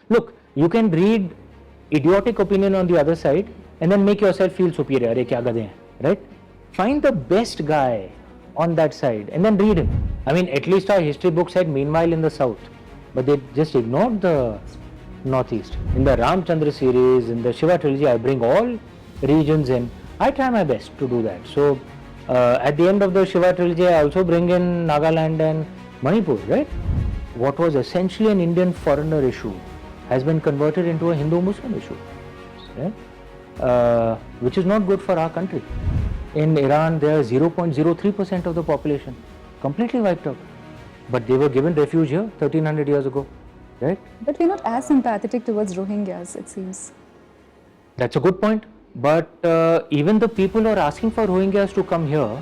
Look, you can read idiotic opinion on the other side and then make yourself feel superior. Arey kya gade hain, right? Find the best guy on that side and then read him. I mean, at least our history book said meanwhile in the south, but they just ignored the northeast. In the Ram Chandra series, in the Shiva trilogy, I bring all regions in. I try my best to do that. So at the end of the Shiva trilogy, I also bring in Nagaland and Manipur, right? What was essentially an Indian foreigner issue has been converted into a Hindu-Muslim issue, right? Which is not good for our country. In Iran, there are 0.03% of the population, completely wiped out. But they were given refuge here 1300 years ago, right? But we're not as sympathetic towards Rohingyas, it seems. That's a good point. But even the people who are asking for Rohingyas to come here,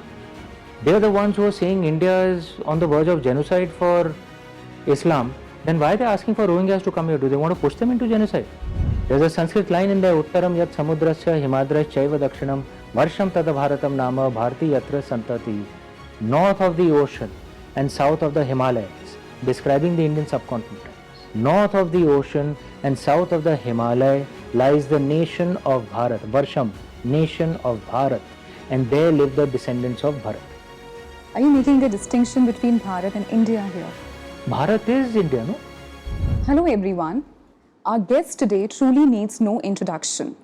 they're the ones who are saying India is on the verge of genocide for Islam. Then why are they asking for Rohingyas to come here? Do they want to push them into genocide? There's a Sanskrit line in there, Uttaram yat samudrasya himadrasya chaiva dakshinam varsham tada bharatam nama bharti yatra santati. North of the ocean and south of the Himalayas, describing the Indian subcontinent. North of the ocean and south of the Himalaya lies the nation of Bharat, Varsham, nation of Bharat, and there live the descendants of Bharat. Are you making a distinction between Bharat and India here? Bharat is India, no? Hello everyone. Our guest today truly needs no introduction.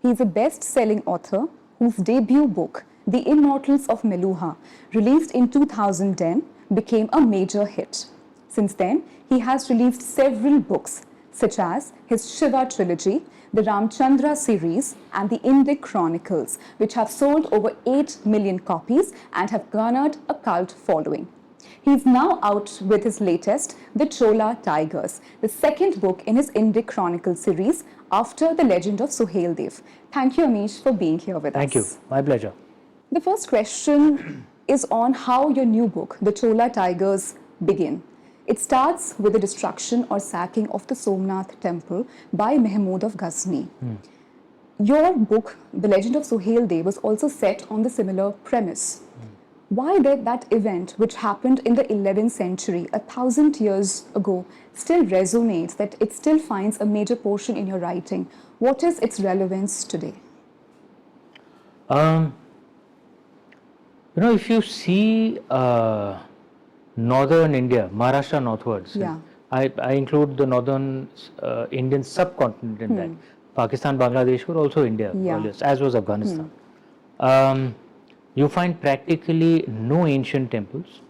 He is a best-selling author whose debut book, The Immortals of Meluha, released in 2010, became a major hit. Since then, he has released several books, such as his Shiva trilogy, the Ram Chandra series, and the Indic Chronicles, which have sold over 8 million copies and have garnered a cult following. He is now out with his latest, The Chola Tigers, the second book in his Indic Chronicle series after The Legend of Suhaildev. Thank you, Amish, for being here with us. Thank you. My pleasure. The first question is on how your new book, The Chola Tigers, begin. It starts with the destruction or sacking of the Somnath temple by Mahmud of Ghazni. Your book, The Legend of Suhaildev, was also set on the similar premise. Why did that event, which happened in the 11th century, 1,000 years ago, still resonates, that it still finds a major portion in your writing? What is its relevance today? If you see northern India, Maharashtra northwards, I include the northern Indian subcontinent in that. Pakistan, Bangladesh were also India, as was Afghanistan. You find practically no ancient temples.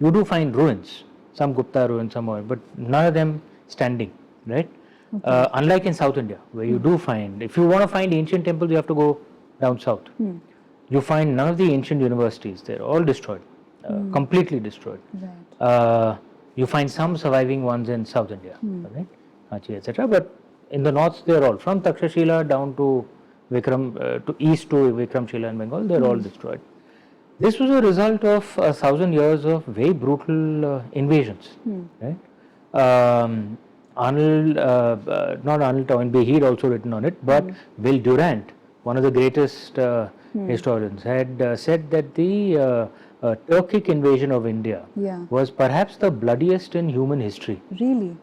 You do find ruins, some Gupta ruins somewhere, but none of them standing, right? Unlike in South India, where you do find, if you want to find ancient temples, you have to go down south. You find none of the ancient universities, they're all destroyed, completely destroyed. You find some surviving ones in South India, right? Kachi, etc. But in the north, they're all, from Takshashila down to to east to Vikramshila in Bengal, they're all destroyed. This was a result of 1,000 years of very brutal invasions, right? Not Arnold Toynbee, he'd also written on it, but Will Durant, one of the greatest historians, had said that the Turkic invasion of India was perhaps the bloodiest in human history. Really?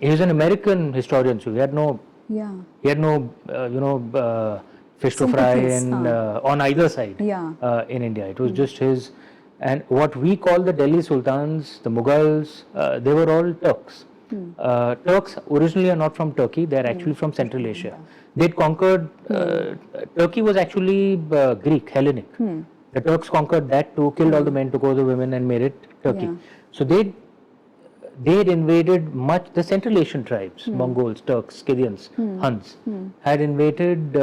He was an American historian, so he had no fish to fry on either side in India. It was just his. And what we call the Delhi Sultans, the Mughals, they were all Turks. Turks originally are not from Turkey, they are actually from Central Asia. They'd conquered, Turkey was actually Greek, Hellenic. The Turks conquered that too, killed all the men, took all the women and made it Turkey. So they had invaded the Central Asian tribes, Mongols, Turks, Scythians, Huns, had invaded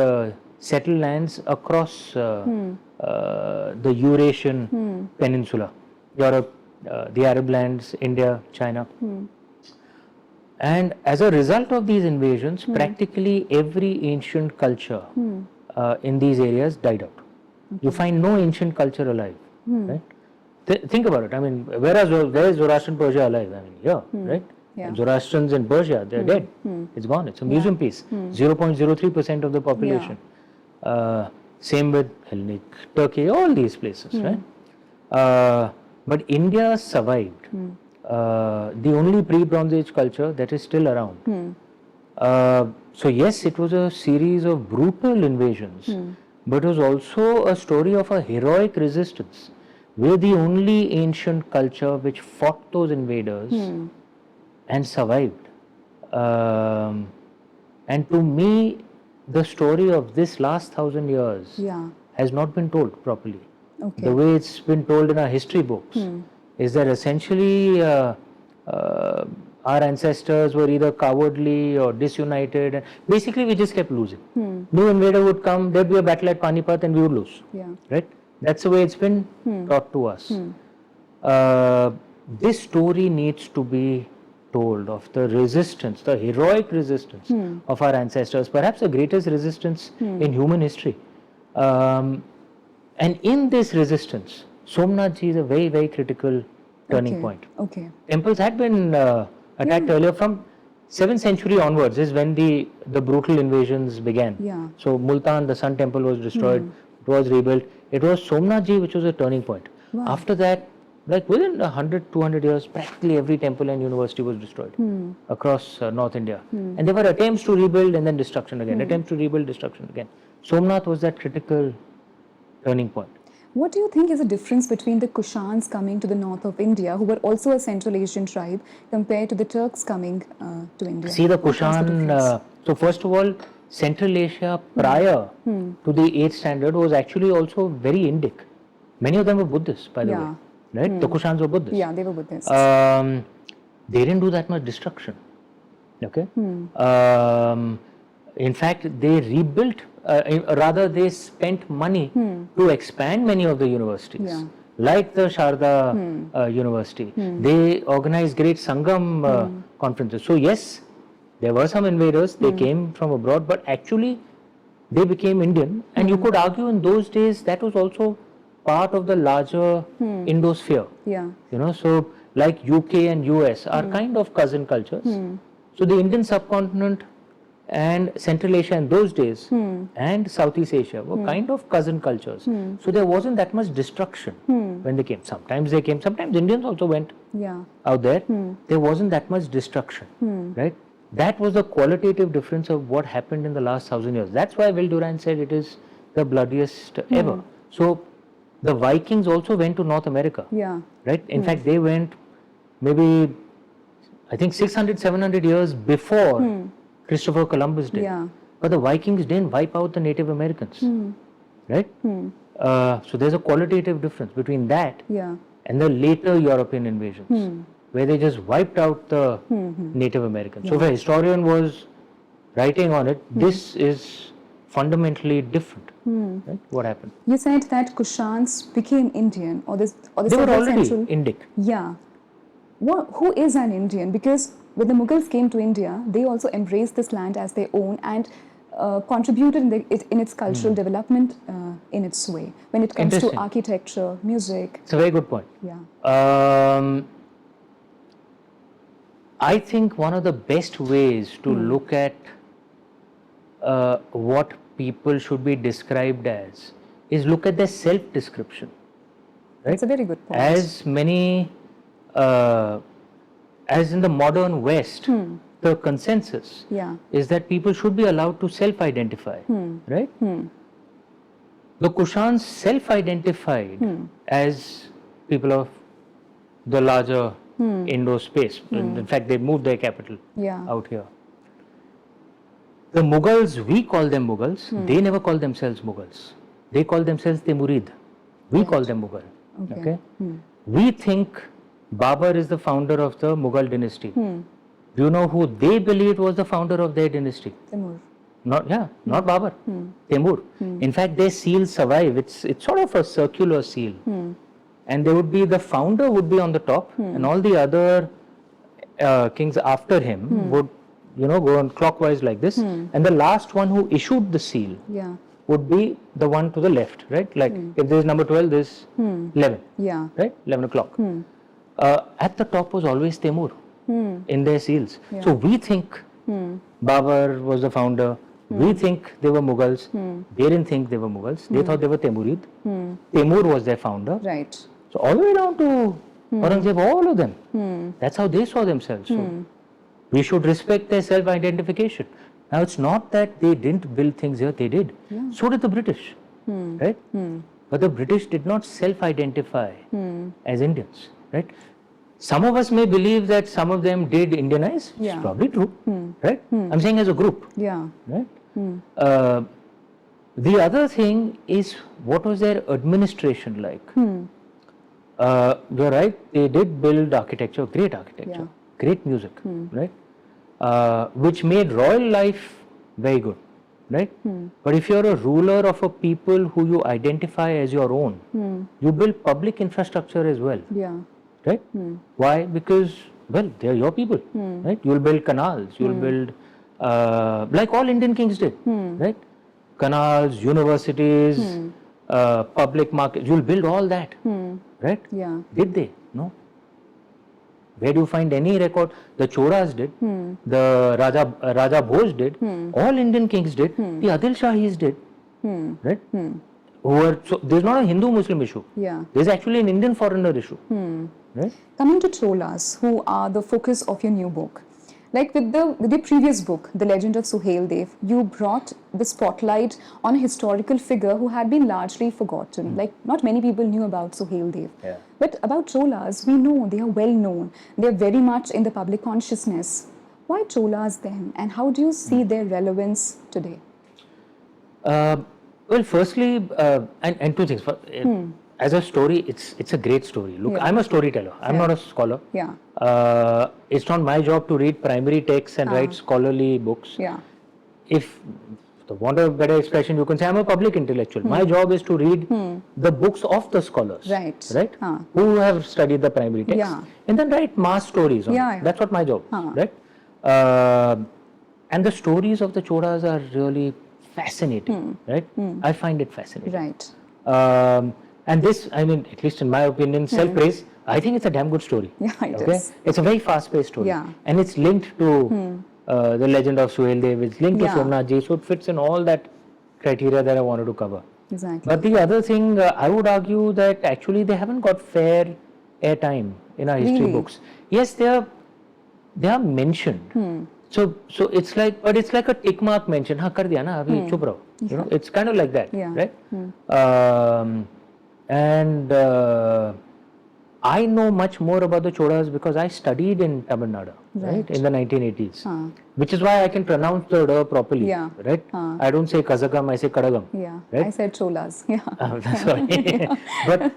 settled lands across the Eurasian peninsula, Europe, the Arab lands, India, China. And as a result of these invasions, practically every ancient culture in these areas died out. You find no ancient culture alive, right? Think about it. I mean, where is Zoroastrian Persia alive? I mean, here, right? Zoroastrians in Persia, they're dead. It's gone. It's a museum piece. 0.03% of the population. Same with Hellenic, Turkey, all these places, right? But India survived the only pre-Bronze Age culture that is still around. So yes, it was a series of brutal invasions, but it was also a story of a heroic resistance. We're the only ancient culture which fought those invaders and survived. And to me, the story of this last 1,000 years has not been told properly. Okay. The way it's been told in our history books is that essentially our ancestors were either cowardly or disunited. And basically, we just kept losing. New invader would come, there'd be a battle at Panipat, and we would lose. Right? That's the way it's been taught to us. This story needs to be told of the resistance, the heroic resistance of our ancestors, perhaps the greatest resistance in human history. And in this resistance, Somnath ji is a very, very critical turning point. Okay. Temples had been attacked earlier. From 7th century onwards is when the brutal invasions began. So Multan, the Sun Temple, was destroyed. It was rebuilt. It was Somnath ji which was a turning point. After that, like within 100, 200 years, practically every temple and university was destroyed across North India. And there were attempts to rebuild and then destruction again. Attempts to rebuild, destruction again. Somnath was that critical turning point. What do you think is the difference between the Kushans coming to the north of India, who were also a Central Asian tribe, compared to the Turks coming to India? See, the Kushan, so first of all, Central Asia prior to the 8th standard was actually also very Indic. Many of them were Buddhists, by the way. Right? The Kushans were Buddhists. Yeah, they were Buddhists. They didn't do that much destruction. Okay? In fact, they rebuilt, rather they spent money to expand many of the universities. Like the Sharda University. They organized great Sangam conferences. So yes, there were some invaders, they came from abroad, but actually they became Indian. And you could argue in those days that was also part of the larger Indosphere. You know, so like UK and US are kind of cousin cultures. So the Indian subcontinent and Central Asia in those days and Southeast Asia were kind of cousin cultures. So there wasn't that much destruction when they came. Sometimes they came, sometimes Indians also went out there. There wasn't that much destruction, right? That was the qualitative difference of what happened in the last 1,000 years. That's why Will Durant said it is the bloodiest ever. So the Vikings also went to North America, right? In fact, they went maybe, I think 600, 700 years before Christopher Columbus did. But the Vikings didn't wipe out the Native Americans, right? So there's a qualitative difference between that and the later European invasions, where they just wiped out the Native Americans. So if a historian was writing on it, this is fundamentally different. Right? What happened? You said that Kushans became Indian, or this they were already Indic. Who is an Indian? Because when the Mughals came to India, they also embraced this land as their own and contributed in its cultural development in its way. When it comes to architecture, music. It's a very good point. I think one of the best ways to look at what people should be described as is look at their self-description. Right? That's a very good point. As many, as in the modern West, the consensus is that people should be allowed to self-identify, right? The Kushans self-identified as people of the larger Indo-space. In fact, they moved their capital out here. The Mughals, we call them Mughals, they never call themselves Mughals. They call themselves Timurid. We call them Mughal. Okay? We think Babur is the founder of the Mughal dynasty. Do you know who they believed was the founder of their dynasty? Timur. Not Babur. Timur. In fact, their seals survive. It's sort of a circular seal. And there would be, the founder would be on the top, and all the other kings after him would, you know, go on clockwise like this. And the last one who issued the seal would be the one to the left, right? Like if there's number 12, there's 11, right? 11 o'clock. At the top was always Timur in their seals. So we think Babur was the founder. We think they were Mughals. They didn't think they were Mughals. They thought they were Timurid. Timur was their founder. Right. So all the way down to Aurangzeb, all of them. That's how they saw themselves. So we should respect their self-identification. Now, it's not that they didn't build things here, they did. So did the British, right? But the British did not self-identify as Indians, right? Some of us may believe that some of them did Indianize. It's probably true, right? I'm saying as a group, right? The other thing is, what was their administration like? You're right, they did build architecture, great music, right? Which made royal life very good, right? But if you're a ruler of a people who you identify as your own, you build public infrastructure as well, right? Why? Because, well, they're your people, right? You'll build canals, you'll build, like all Indian kings did, right? Canals, universities, public markets, you'll build all that, right? Did they? No. Where do you find any record? The Cholas did, the Raja Bhoj did, all Indian kings did, the Adil Shahis did, right? So there's not a Hindu-Muslim issue. There's actually an Indian foreigner issue. Right? Coming to Cholas, who are the focus of your new book. Like with the previous book, The Legend of Suhail Dev, you brought the spotlight on a historical figure who had been largely forgotten. Like, not many people knew about Suhail Dev. But about Cholas, we know they are well known. They are very much in the public consciousness. Why Cholas then? And how do you see their relevance today? Well, firstly, and two things. As a story, it's a great story. Look, I'm a storyteller. I'm not a scholar. It's not my job to read primary texts and write scholarly books. If, for want of a better expression, you can say I'm a public intellectual. My job is to read the books of the scholars, right? Who have studied the primary text, and then write mass stories on it. That's what my job is, right? And the stories of the Cholas are really fascinating, right? I find it fascinating. And this, I mean, at least in my opinion, self-praise, I think it's a damn good story. It is. It's a very fast-paced story. And it's linked to the legend of Suhail Dev, it's linked to Somnath Ji, so it fits in all that criteria that I wanted to cover. But the other thing, I would argue that actually they haven't got fair airtime in our history books. Yes, they are mentioned. So it's like, but it's like a tick mark mention. Ha, kar diya na, abhi chup raho. You know, it's kind of like that, right? And I know much more about the Cholas because I studied in Tamil Nadu, right, in the 1980s, which is why I can pronounce the D properly, right? I don't say Kazagam, I say Kadagam. Right? I said Cholas. Sorry. But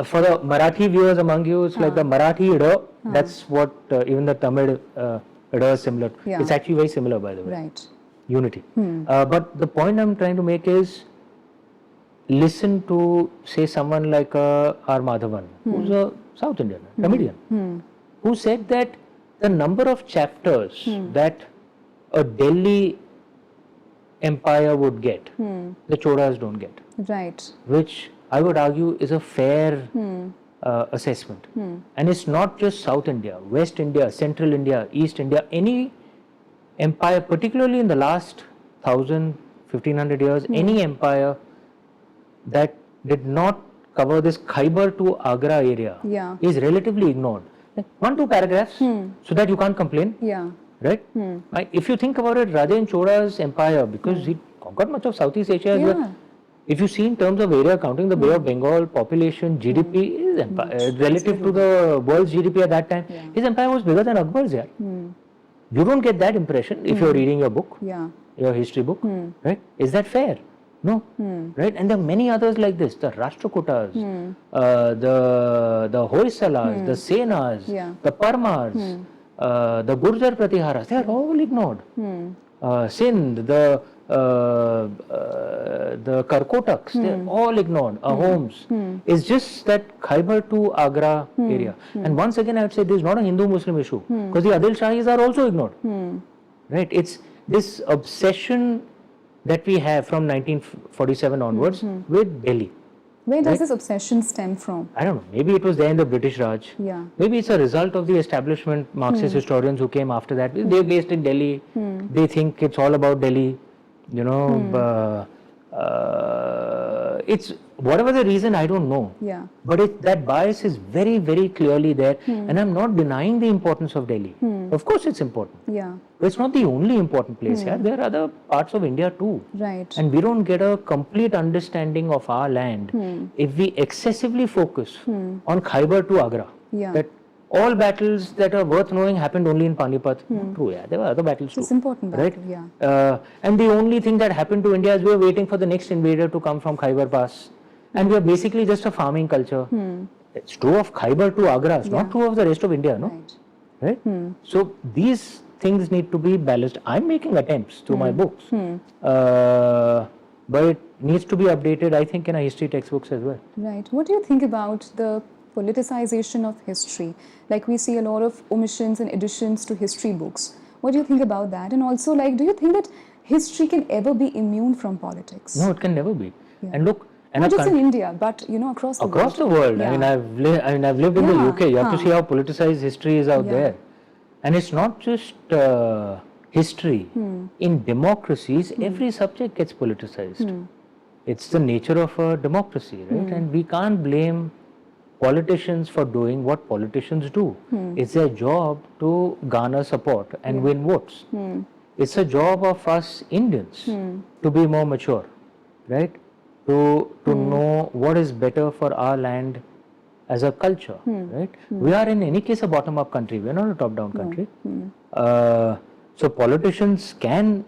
for the Marathi viewers among you, it's like the Marathi D, that's what even the Tamil D is similar. It's actually very similar, by the way. Unity. But the point I'm trying to make is, listen to, say, someone like R. Madhavan, who's a South Indian comedian, who said that the number of chapters that a Delhi empire would get, the Cholas don't get. Which I would argue is a fair assessment. And it's not just South India, West India, Central India, East India, any empire, particularly in the last 1,000-1,500 years, any empire that did not cover this Khyber to Agra area is relatively ignored. Like 1-2 paragraphs so that you can't complain. Right? If you think about it, Raja Chola's empire, because he conquered much of Southeast Asia, if you see in terms of area, counting the Bay of Bengal, population, GDP, his empire, relative to the world's GDP at that time, his empire was bigger than Akbar's. You don't get that impression if you're reading your book, your history book, right? Is that fair? No, right? And there are many others like this, the Rashtrakutas, the Hoysalas, the Senas, the Parmars, the Gurjar Pratiharas, they are all ignored. Sindh, the Karkotaks, they are all ignored. Ahoms. It's just that Khyber to Agra area. And once again, I would say this is not a Hindu-Muslim issue, because the Adil Shahis are also ignored. Right? It's this obsession that we have from 1947 onwards with Delhi. Where does this obsession stem from? I don't know. Maybe it was there in the British Raj. Maybe it's a result of the establishment Marxist historians who came after that. They're based in Delhi. They think it's all about Delhi. You know, it's whatever the reason, I don't know. Yeah. But that bias is very, very clearly there. And I'm not denying the importance of Delhi. Of course it's important. Yeah. But it's not the only important place here. There are other parts of India too. Right. And we don't get a complete understanding of our land if we excessively focus on Khyber to Agra. Yeah. That all battles that are worth knowing happened only in Panipat. Not true, yeah. There were other battles too. It's important battle, right? yeah. And the only thing that happened to India is we were waiting for the next invader to come from Khyber Pass. And we are basically just a farming culture. It's true of Khyber to Agra. It's not true of the rest of India, no? Right. So these things need to be balanced. I'm making attempts through my books. But it needs to be updated, I think, in our history textbooks as well. Right. What do you think about the politicization of history? Like we see a lot of omissions and additions to history books. What do you think about that? And also, like, do you think that history can ever be immune from politics? No, it can never be. And look, not just in India, but you know, across the world. Across the world. Yeah. I mean, I've lived in the UK. You have to see how politicized history is out there. And it's not just history. In democracies, every subject gets politicized. It's the nature of a democracy, right? And we can't blame politicians for doing what politicians do. It's their job to garner support and win votes. It's a job of us Indians to be more mature, right? To know what is better for our land as a culture, right? We are in any case a bottom-up country. We're not a top-down country. So politicians can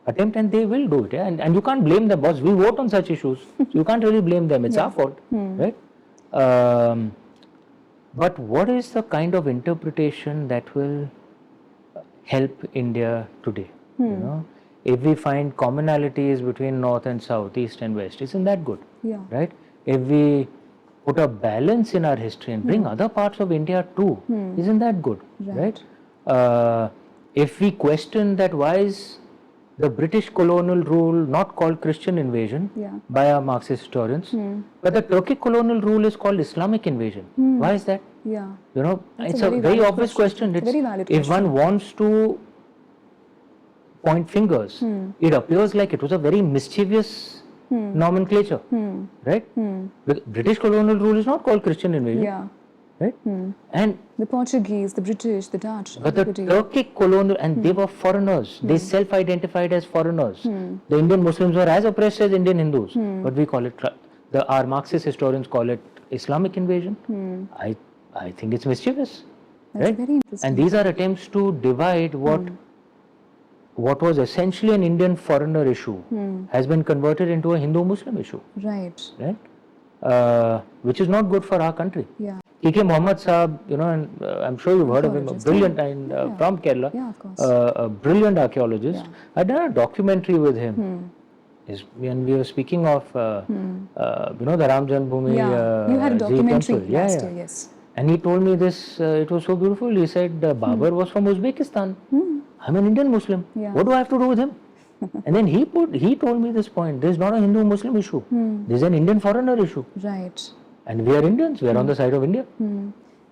attempt and they will do it. Yeah? And you can't blame them, boss. We vote on such issues. So you can't really blame them. It's our fault, right? But what is the kind of interpretation that will help India today? You know, if we find commonalities between North and South, East and West, isn't that good? Yeah. Right? If we put a balance in our history and bring other parts of India too, isn't that good? Right? If we question that why is the British colonial rule not called Christian invasion by our Marxist historians, but the Turkic colonial rule is called Islamic invasion. Why is that? Yeah. You know, That's it's a very obvious question. It's very valid if question. one wants to point fingers, it appears like it was a very mischievous nomenclature, right? The British colonial rule is not called Christian invasion, Yeah. right? And The Portuguese, the British, the Dutch. but the Turkic colonial, and they were foreigners. They self-identified as foreigners. The Indian Muslims were as oppressed as Indian Hindus, but we call it, our Marxist historians call it Islamic invasion. I think it's mischievous, That's right? very interesting. And these are attempts to divide what was essentially an Indian foreigner issue has been converted into a Hindu-Muslim issue, Right. right? Which is not good for our country. Yeah. K.K. Mohammed Saab, you know, and I'm sure you've heard of him, a brilliant, and from Kerala, Yeah, of course. a brilliant archaeologist. I'd done a documentary with him. When we were speaking of, you know, the Ram Chandra You had a documentary temple. last year, yes. And he told me this, it was so beautiful. He said, Babur was from Uzbekistan. I'm an Indian Muslim. Yeah. What do I have to do with him? And then he told me this point. This is not a Hindu-Muslim issue. This is an Indian foreigner issue. Right. And we are Indians. We are on the side of India.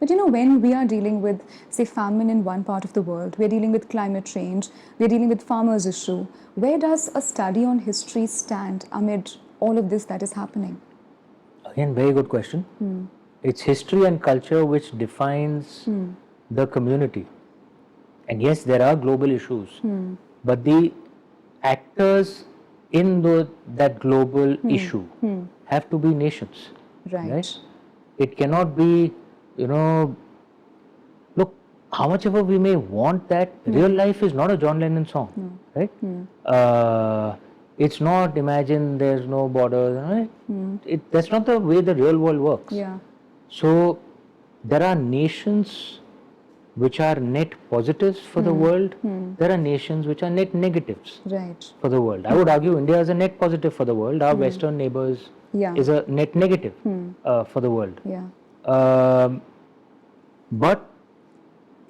But you know, when we are dealing with, say, famine in one part of the world, we are dealing with climate change, we are dealing with farmers' issue, where does a study on history stand amid all of this that is happening? Again, very good question. It's history and culture which defines the community. And yes, there are global issues, but the actors in that global issue have to be nations. Right? It cannot be, you know, look, how much ever we may want that, real life is not a John Lennon song, right? It's not imagine there's no borders, right? That's not the way the real world works. Yeah. So there are nations which are net positives for the world. There are nations which are net negatives for the world. I would argue India is a net positive for the world. Our western neighbors is a net negative for the world. But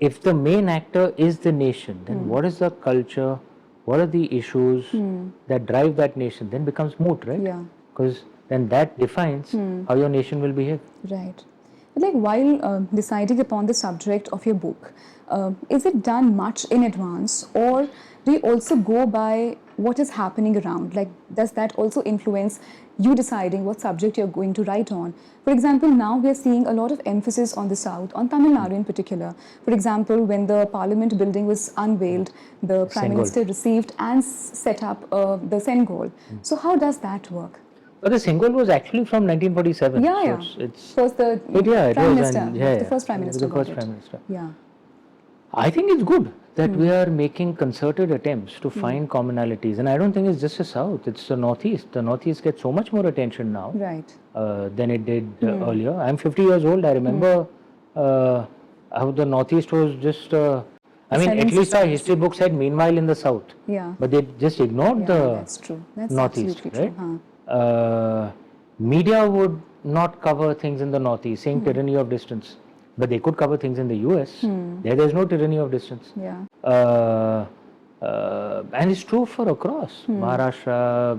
if the main actor is the nation, then what is the culture, what are the issues that drive that nation, then becomes moot, right? Yeah. Because then that defines how your nation will behave. Right. Like while deciding upon the subject of your book, is it done much in advance, or do you also go by what is happening around? Like, does that also influence you deciding what subject you're going to write on? For example, now we are seeing a lot of emphasis on the South, on Tamil Nadu in particular. For example, when the Parliament building was unveiled, the Prime Minister received and set up the Sengol. So how does that work? But the Sengol was actually from 1947. Yeah, so yeah. It's First the Prime Minister, the first Prime Minister. The first Prime Minister. Yeah. I think it's good that we are making concerted attempts to find commonalities, and I don't think it's just the South, it's the Northeast. The Northeast gets so much more attention now than it did earlier. I'm 50 years old. I remember how the Northeast was just, I mean, at least our history books said meanwhile in the South. Yeah. But they just ignored the that's true. That's Northeast, absolutely right? True. Huh. Media would not cover things in the Northeast, saying tyranny of distance. But they could cover things in the US. There's no tyranny of distance. Yeah. And it's true for across Maharashtra,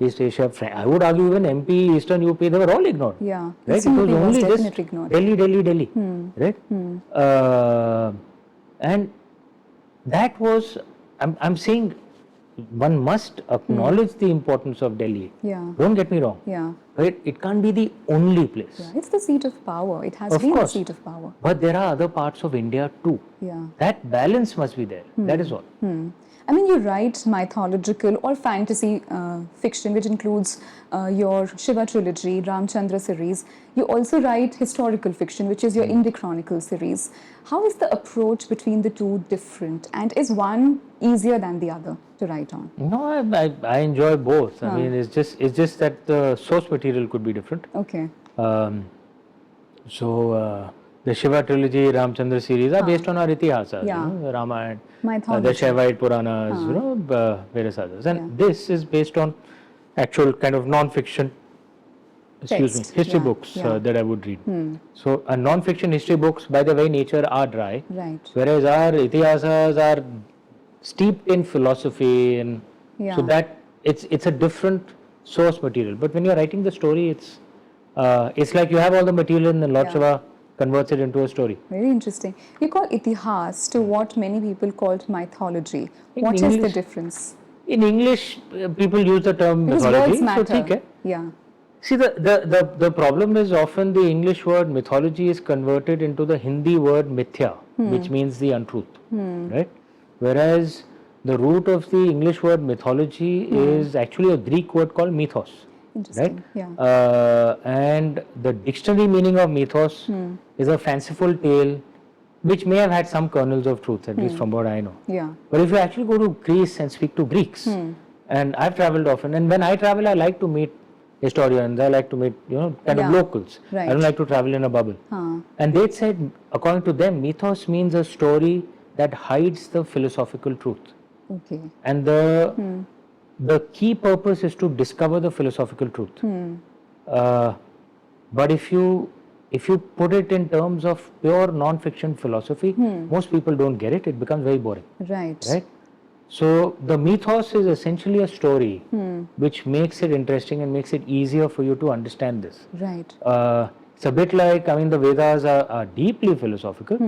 East Asia. I would argue even MP, Eastern UP, they were all ignored. Yeah. Right? It was only just ignored. Delhi. Right? And that was, I'm saying, one must acknowledge the importance of Delhi. Yeah. Don't get me wrong. Yeah. Right? It can't be the only place. Yeah. It's the seat of power. It has been the seat of power. But there are other parts of India too. Yeah. That balance must be there. That is all. I mean, you write mythological or fantasy fiction, which includes your Shiva trilogy, Ram Chandra series. You also write historical fiction, which is your Indie Chronicle series. How is the approach between the two different? And is one easier than the other to write on? No, I enjoy both. I mean, it's just that the source material could be different. Okay. The Shiva trilogy, Ram Chandra series are based on our itihasas, the Ramayana, the Shaivite Puranas, various others. And this is based on actual kind of non-fiction, history books that I would read. So, non-fiction history books, by the way, nature are dry. Right. Whereas our itihasas are steeped in philosophy, and so that it's a different source material. But when you're writing the story, it's like you have all the material and then Lord Shiva converts it into a story. Very interesting. You call itihas to what many people called mythology. What is the difference? In English, people use the term mythology. So, yeah. See, the problem is often the English word mythology is converted into the Hindi word mithya, which means the untruth, right? Whereas the root of the English word mythology is actually a Greek word called mythos. Right? Yeah. And the dictionary meaning of mythos is a fanciful tale which may have had some kernels of truth, at least from what I know. Yeah. But if you actually go to Greece and speak to Greeks, and I've traveled often, and when I travel, I like to meet historians, I like to meet, kind of locals. Right. I don't like to travel in a bubble. And they said, according to them, mythos means a story that hides the philosophical truth. Okay. And the key purpose is to discover the philosophical truth. But if you put it in terms of pure non-fiction philosophy, most people don't get it. It becomes very boring. Right. So the mythos is essentially a story which makes it interesting and makes it easier for you to understand this. Right. It's a bit like, the Vedas are deeply philosophical.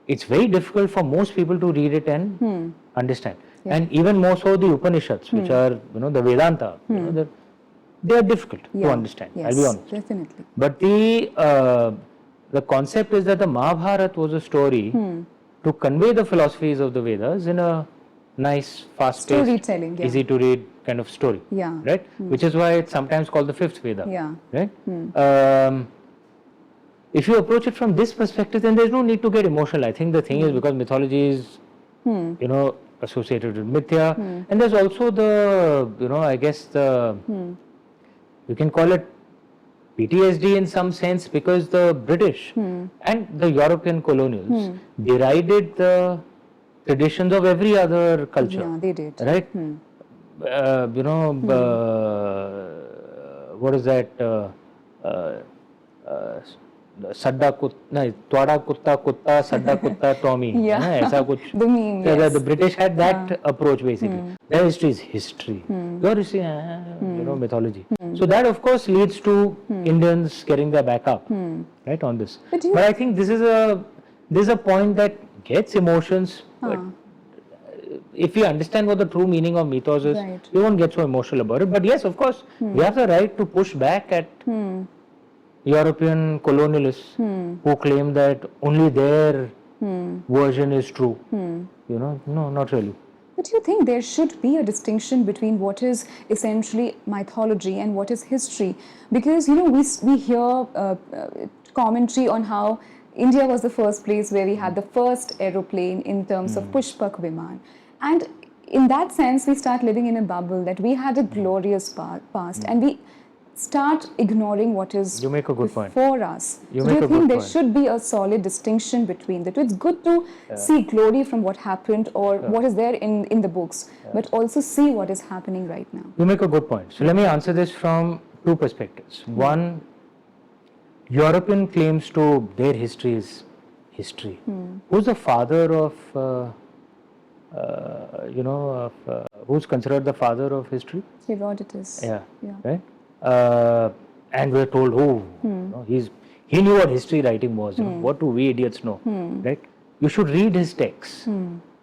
It's very difficult for most people to read it and understand. Yeah. And even more so the Upanishads, which are, the Vedanta, they are difficult to understand, yes, I'll be honest. Definitely. But the concept is that the Mahabharata was a story to convey the philosophies of the Vedas in a nice, fast-paced, storytelling, easy to read kind of story. Yeah. Right? Which is why it's sometimes called the fifth Veda. Yeah. Right? If you approach it from this perspective, then there's no need to get emotional. I think the thing is because mythology is, associated with mithya, and there's also the, I guess you can call it PTSD in some sense, because the British and the European colonials derided the traditions of every other culture. Yeah, they did. Right? What is that? Sadda kutta, twada kutta, sadda kutta, Tommy. The meme, yes. The British had that approach basically. Their history is history. Your history, mythology. So that of course leads to Indians getting their back up, right, on this. But I think this is a point that gets emotions, but if we understand what the true meaning of mythos is, we won't get so emotional about it. But yes, of course, we have the right to push back at European colonialists who claim that only their version is true. No, not really. But do you think there should be a distinction between what is essentially mythology and what is history? Because, we hear commentary on how India was the first place where we had the first aeroplane in terms of Pushpak Viman. And in that sense, we start living in a bubble that we had a glorious past and we start ignoring what is before us. So do you think there should be a solid distinction between the two? It's good to see glory from what happened or what is there in the books, but also see what is happening right now. You make a good point. So let me answer this from two perspectives. One, European claims to their history is history. Who's the father of, who's considered the father of history? Herodotus. Yeah. Right? And we're told, he knew what history writing was. What do we idiots know? Right? You should read his texts.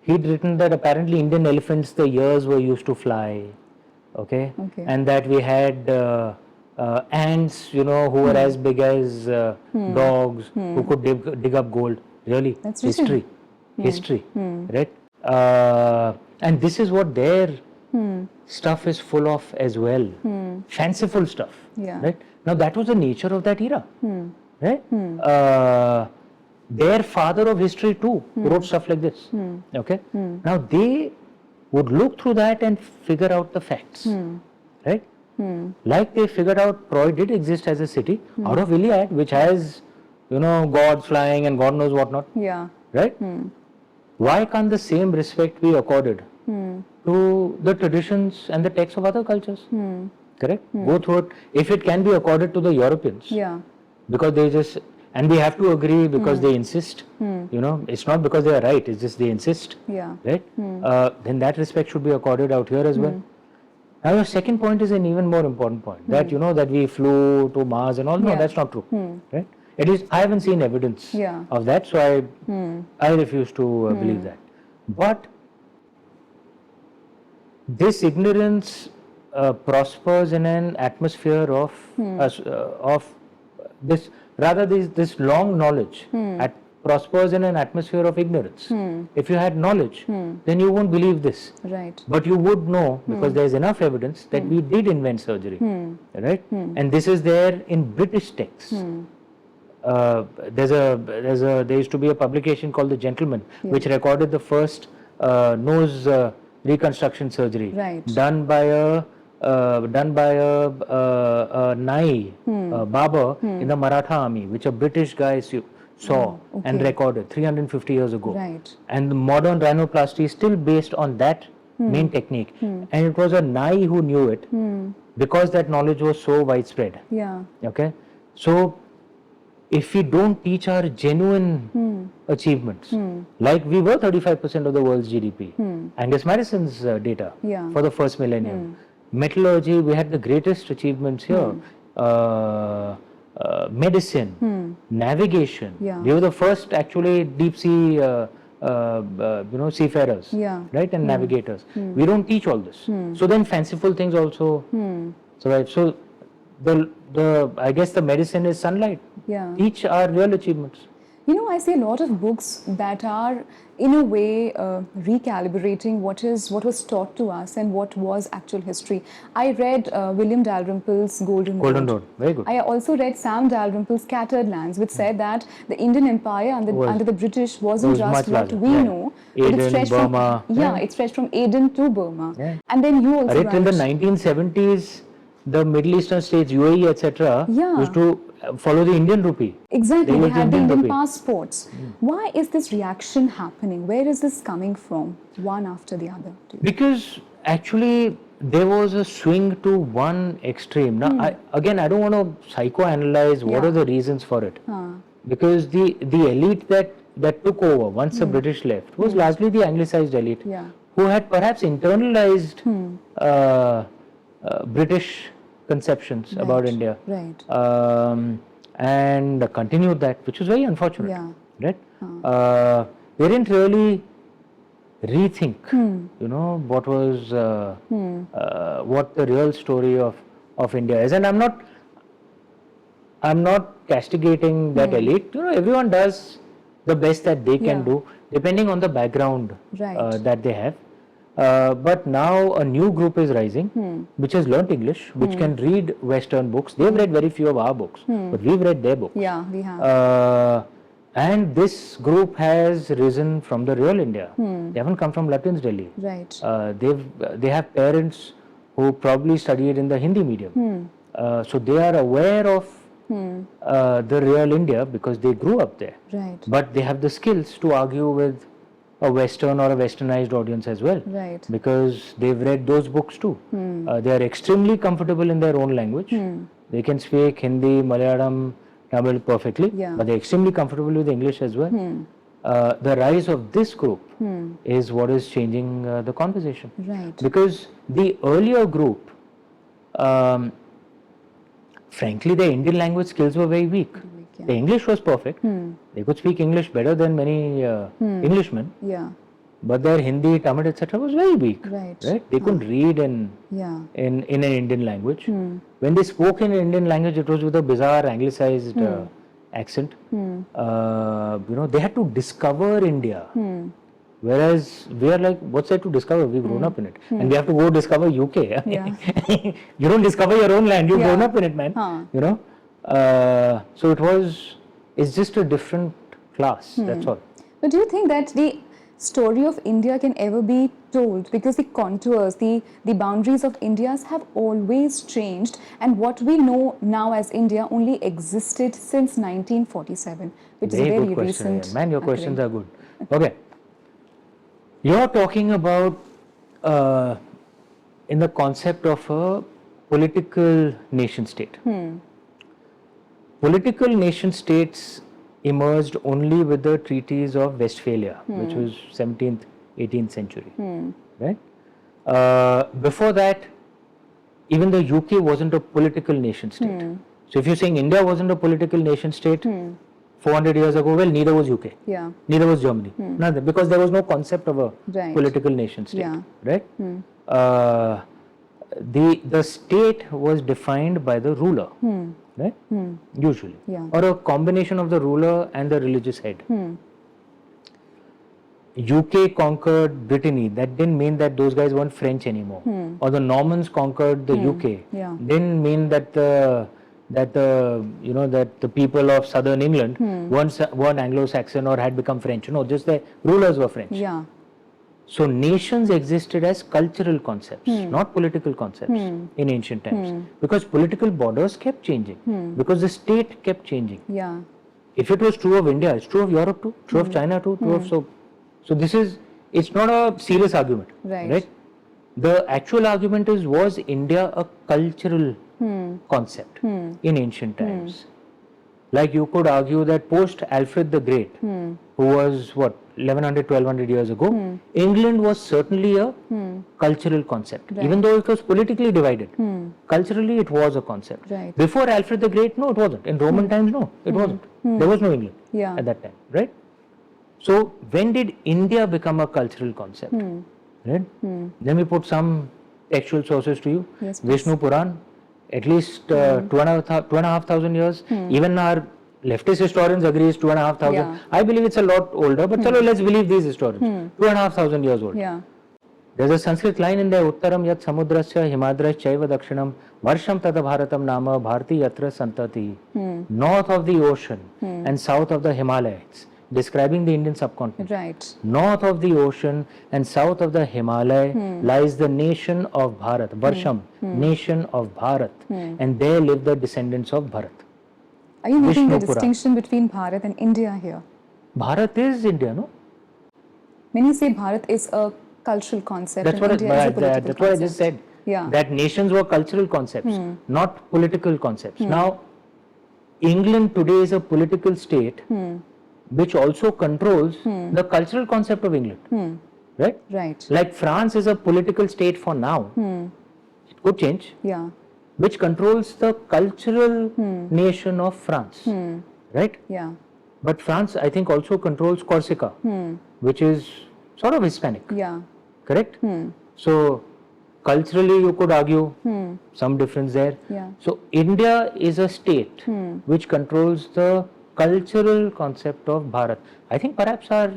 He'd written that apparently Indian elephants, the ears were used to fly. Okay? And that we had ants, who were as big as dogs, who could dig up gold. Really? That's history. History. Right? And this is what their stuff is full of as well. Fanciful stuff. Right? Now that was the nature of that era. Right? Their father of history too wrote stuff like this. Okay? Now they would look through that and figure out the facts. Right? Like they figured out Troy did exist as a city out of Iliad, which has, gods flying and God knows what not. Yeah. Right? Why can't the same respect be accorded to the traditions and the texts of other cultures? Correct? Go through it. If it can be accorded to the Europeans, because they just, and we have to agree because they insist, it's not because they are right, it's just they insist, right? Then that respect should be accorded out here as well. Now your second point is an even more important point, that that we flew to Mars and all. No, that's not true, right? At least I haven't seen evidence of that, so I refuse to believe that. But this ignorance prospers in an atmosphere of this, rather this long knowledge prospers in an atmosphere of ignorance. If you had knowledge, then you won't believe this. Right. But you would know, because there is enough evidence that we did invent surgery. Right? And this is there in British texts. There used to be a publication called The Gentleman, which recorded the first nose reconstruction surgery done by a Nai barber in the Maratha army, which a British guy saw and recorded 350 years ago. Right. And the modern rhinoplasty is still based on that main technique. And it was a Nai who knew it because that knowledge was so widespread. Yeah. Okay. So if we don't teach our genuine achievements, like we were 35% of the world's GDP, Angus Madison's data for the first millennium. Metallurgy, we had the greatest achievements here. Medicine, navigation. We were the first actually deep sea seafarers, right, and navigators. We don't teach all this. So then fanciful things also survive. So I guess the medicine is sunlight. Teach our real achievements. I see a lot of books that are, in a way, recalibrating what was taught to us and what was actual history. I read William Dalrymple's Golden Road. Very good. I also read Sam Dalrymple's Scattered Lands, which said that the Indian Empire under the British wasn't just what we know. Aden, it stretched Burma. It stretched from Aden to Burma. And then you also till the 1970s, the Middle Eastern states, UAE, etc., used to follow the Indian rupee. Exactly, they had the Indian passports. Why is this reaction happening? Where is this coming from, one after the other? Because actually there was a swing to one extreme. Now, I don't want to psychoanalyze what are the reasons for it. Because the elite that took over once the British left was largely the anglicized elite who had perhaps internalized British conceptions Right. about India. Right. And continued that, which was very unfortunate. Yeah. Right? They didn't really rethink, what was what the real story of India is. And I'm not castigating that elite. Everyone does the best that they can do, depending on the background Right. that they have. But now a new group is rising, which has learnt English, which can read Western books. They've read very few of our books, but we've read their books. Yeah, we have. And this group has risen from the real India. They haven't come from Lutyens Delhi. Right. They have parents who probably studied in the Hindi medium. So they are aware of the real India because they grew up there. Right. But they have the skills to argue with a Western or a Westernized audience as well. Right. Because they've read those books too. They are extremely comfortable in their own language. They can speak Hindi, Malayalam, Tamil perfectly, but they're extremely comfortable with English as well. The rise of this group is what is changing the conversation. Right. Because the earlier group, frankly, their Indian language skills were very weak. The English was perfect. They could speak English better than many Englishmen. Yeah. But their Hindi, Tamil, etc. was very weak. Right. They couldn't read in an Indian language. When they spoke in Indian language, it was with a bizarre anglicized accent. They had to discover India. Whereas we are like, what's there to discover? We've grown up in it. And we have to go discover UK. You don't discover your own land, you've grown up in it, man. So it's just a different class, that's all. But do you think that the story of India can ever be told, because the contours, the boundaries of India have always changed, and what we know now as India only existed since 1947, which is a very good question, recent. Man, your questions are good. Okay. You're talking about in the concept of a political nation state. Political nation states emerged only with the treaties of Westphalia, which was 17th, 18th century. Right? Before that, even the UK wasn't a political nation state. So if you're saying India wasn't a political nation state 400 years ago, well, neither was UK. Neither was Germany. Neither, because there was no concept of a political nation state. Right? The state was defined by the ruler. Right? Usually. Or a combination of the ruler and the religious head. UK conquered Brittany. That didn't mean that those guys weren't French anymore. Or the Normans conquered the UK. Didn't mean that the people of southern England weren't Anglo-Saxon or had become French. No, just the rulers were French. So nations existed as cultural concepts, not political concepts in ancient times. Because political borders kept changing. Because the state kept changing. If it was true of India, it's true of Europe too, true of China too, true of so this is, it's not a serious argument. Right? The actual argument is, was India a cultural concept in ancient times? Like you could argue that post Alfred the Great, who was 1100, 1200 years ago, England was certainly a cultural concept, even though it was politically divided. Culturally, it was a concept. Before Alfred the Great, no, it wasn't. In Roman times, no, it wasn't. There was no England at that time, right? So when did India become a cultural concept? Right? Let me put some textual sources to you. Vishnu Puran, at least 2,500 years. Even our leftist historians agree it's 2,500. I believe it's a lot older, but let's believe these historians. 2,500 years old. There's a Sanskrit line in there, Uttaram yat samudrasya himadrash chaiva dakshinam varsham tada bharatam nama bharti yatra santati. North of the ocean and south of the Himalayas, describing the Indian subcontinent. North of the ocean and south of the Himalaya lies the nation of Bharat, Varsham, nation of Bharat, and there live the descendants of Bharat. Are you making the distinction between Bharat and India here? Bharat is India, no? Many say Bharat is a cultural concept. That's what I just said. That nations were cultural concepts, not political concepts. Now, England today is a political state which also controls the cultural concept of England. Right? Like France is a political state for now. It could change. which controls the cultural nation of France, right? Yeah. But France, I think, also controls Corsica, which is sort of Hispanic. Yeah. Correct? So, culturally, you could argue some difference there. Yeah. So, India is a state which controls the cultural concept of Bharat. I think perhaps our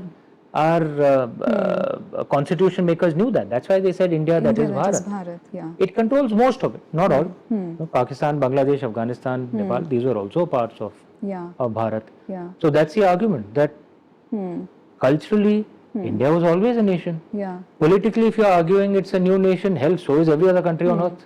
constitution makers knew that. That's why they said India, that is Bharat. Yeah. It controls most of it, not all. No, Pakistan, Bangladesh, Afghanistan, Nepal, these were also parts of Bharat. Yeah. So that's the argument, that culturally India was always a nation. Yeah. Politically, if you are arguing it's a new nation, hell, so is every other country on earth.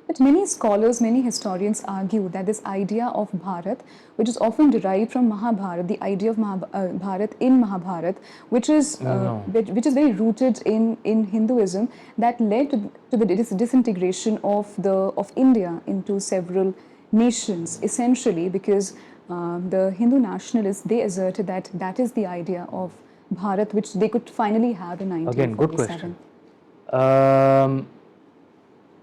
But many scholars, many historians argue that this idea of Bharat, which is often derived from Mahabharata, the idea of Bharat in Mahabharata, which is very rooted in Hinduism, that led to the disintegration of India into several nations, essentially because the Hindu nationalists, they asserted that is the idea of Bharat, which they could finally have in 1947. Again, good question.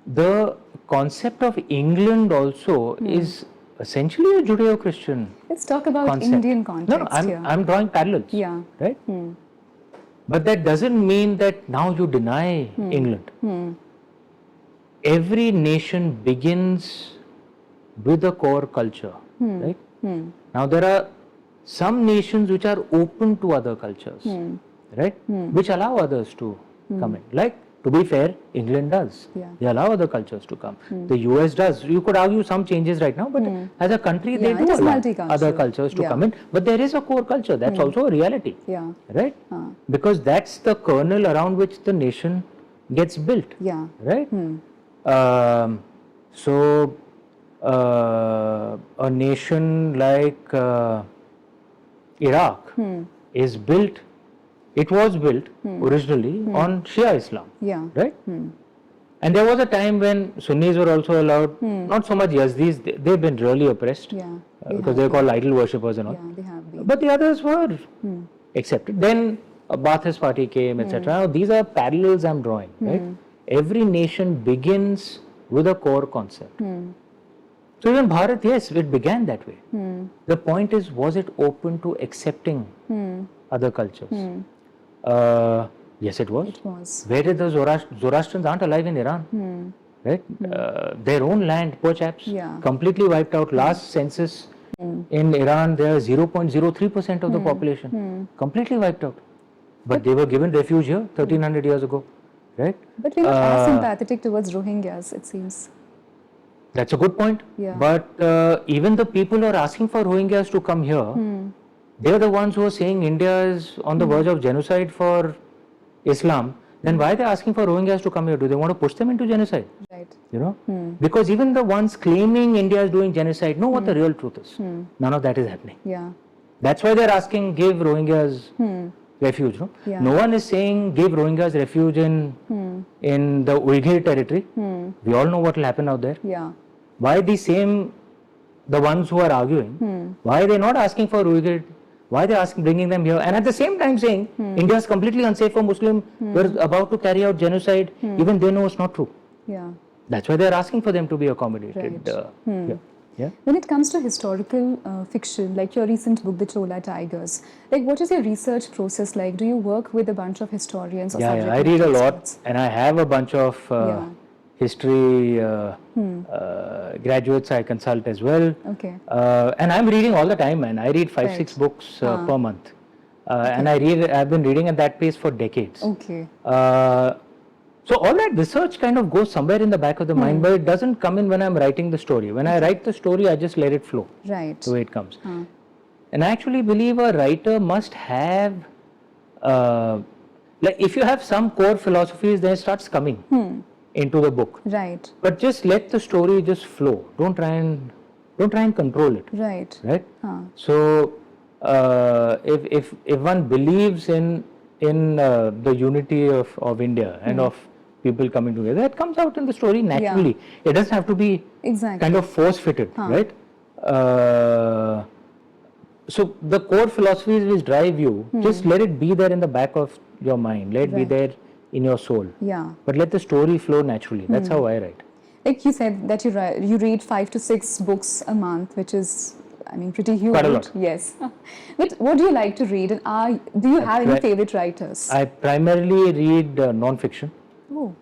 The concept of England also is essentially a Judeo-Christian. Let's talk about concept. Indian context. I'm drawing parallels. Yeah. Right? But that doesn't mean that now you deny England. Every nation begins with a core culture, right? Now there are some nations which are open to other cultures, right? Which allow others to come in. Like, to be fair, England does. Yeah. They allow other cultures to come. The US does. You could argue some changes right now, but as a country, they do allow other cultures to come in. But there is a core culture. That's also a reality. Yeah. Right? Because that's the kernel around which the nation gets built. Yeah. Right? So, a nation like Iraq is built. It was built originally on Shia Islam, right? And there was a time when Sunnis were also allowed, not so much Yazdis, they've been really oppressed because they're called idol worshippers and all. Yeah, they have been. But the others were accepted. Then a Ba'athist party came, etc. Now, these are parallels I'm drawing, right? Every nation begins with a core concept. So even Bharat, yes, it began that way. The point is, was it open to accepting other cultures? Yes, it was. It was. Where did the Zoroastrians aren't alive in Iran, right? Their own land, poor chaps, completely wiped out. Last census in Iran, there are 0.03% of the population, completely wiped out. But they were given refuge here 1300 years ago, right? But we're not as sympathetic towards Rohingyas, it seems. That's a good point. But even the people who are asking for Rohingyas to come here, they're the ones who are saying India is on the verge of genocide for Islam. Then why are they asking for Rohingyas to come here? Do they want to push them into genocide? Right. You know? Because even the ones claiming India is doing genocide know what the real truth is. None of that is happening. Yeah. That's why they're asking, give Rohingyas refuge. No? Yeah. No one is saying give Rohingyas refuge in the Uyghur territory. We all know what will happen out there. Yeah. Why the ones who are arguing, why are they not asking for Uyghur? Why are they bringing them here? And at the same time saying, India is completely unsafe for Muslims, we're about to carry out genocide, even they know it's not true. Yeah. That's why they're asking for them to be accommodated. Right. Yeah. When it comes to historical fiction, like your recent book, The Chola Tigers, like what is your research process like? Do you work with a bunch of historians or subject I read a lot, experts? and I have a bunch of history graduates I consult as well. Okay. And I'm reading all the time, man. I read 5-6 books per month. And I've been reading at that pace for decades. Okay. So all that research kind of goes somewhere in the back of the mind, but it doesn't come in when I'm writing the story. When I write the story, I just let it flow. Right. The way it comes. And I actually believe a writer must have, like if you have some core philosophies, then it starts coming into the book. Right. But just let the story just flow. Don't try and control it. Right. Right. So if one believes in the unity of India and of people coming together, it comes out in the story naturally. It doesn't have to be kind of force fitted, right? So the core philosophies which drive you, just let it be there in the back of your mind. Let it be there in your soul. Yeah. But let the story flow naturally. That's how I write. Like you said that you read 5 to 6 books a month, which is, I mean, pretty huge. Quite a lot. Yes. But what do you like to read, and do you have any favorite writers? I primarily read non-fiction. Oh.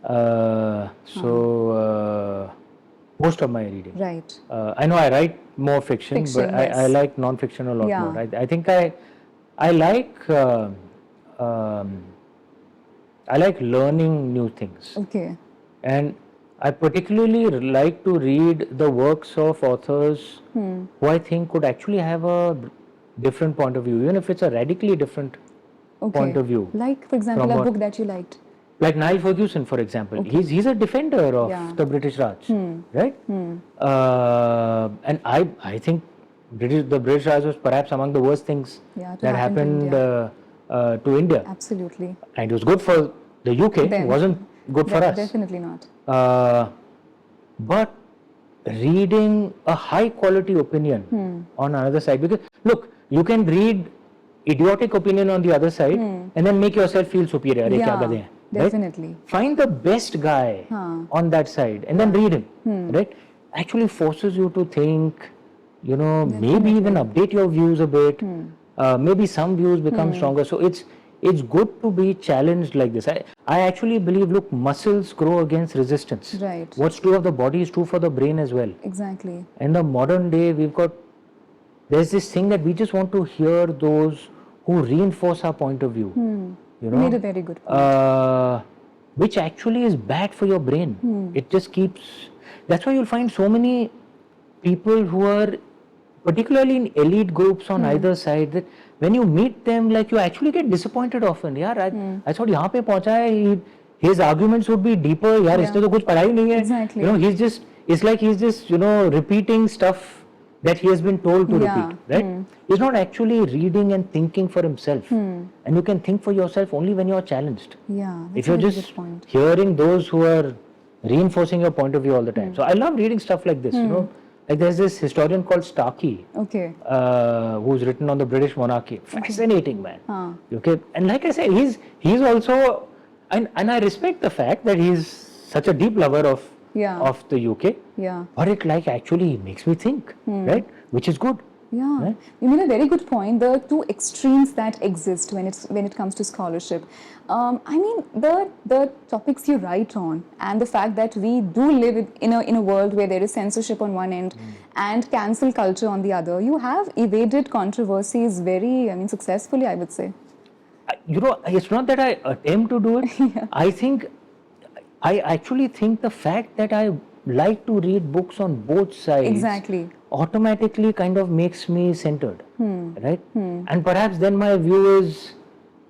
Most of my reading. Right. I know I write more fiction, but yes. I like non-fiction a lot more. I think I like learning new things. Okay. And I particularly like to read the works of authors who I think could actually have a different point of view, even if it's a radically different point of view. Like, for example, a book that you liked. Like Niall Ferguson, for example. Okay. He's a defender of the British Raj, right? And I think the British Raj was perhaps among the worst things that happened to India. Absolutely. And it was good for the UK, it wasn't good for us. Definitely not. But reading a high quality opinion on another side, because look, you can read idiotic opinion on the other side and then make yourself feel superior. Yeah, definitely. Right? Find the best guy on that side and then read him. Right? Actually forces you to think, you know, maybe even update your views a bit. Maybe some views become stronger. So it's good to be challenged like this. I actually believe, look, muscles grow against resistance. Right. What's true of the body is true for the brain as well. Exactly. In the modern day, there's this thing that we just want to hear those who reinforce our point of view. You know, you made a very good point. Which actually is bad for your brain. It just keeps. That's why you'll find so many people who are, particularly in elite groups on either side, that when you meet them, like, you actually get disappointed often. Yaar, I thought यहाँ पे पहुँचा है, his arguments would be deeper. यार इसने तो कुछ पढ़ा ही नहीं है. Exactly. You know, it's like he's just, you know, repeating stuff that he has been told to repeat, right? He's not actually reading and thinking for himself. And you can think for yourself only when you're challenged. Yeah, if you're just hearing those who are reinforcing your point of view all the time. So I love reading stuff like this, you know. Like there's this historian called Starkey, who's written on the British monarchy. Fascinating man. Okay, and like I said, he's also, and I respect the fact that he's such a deep lover of the UK. Yeah. But it like actually makes me think, right? Which is good. Yeah, right? You made a very good point. The two extremes that exist when it comes to scholarship. I mean, the topics you write on, and the fact that we do live in a world where there is censorship on one end and cancel culture on the other. You have evaded controversies very, I mean, successfully, I would say. You know, it's not that I attempt to do it. I actually think the fact that I like to read books on both sides automatically kind of makes me centered, right? And perhaps then my view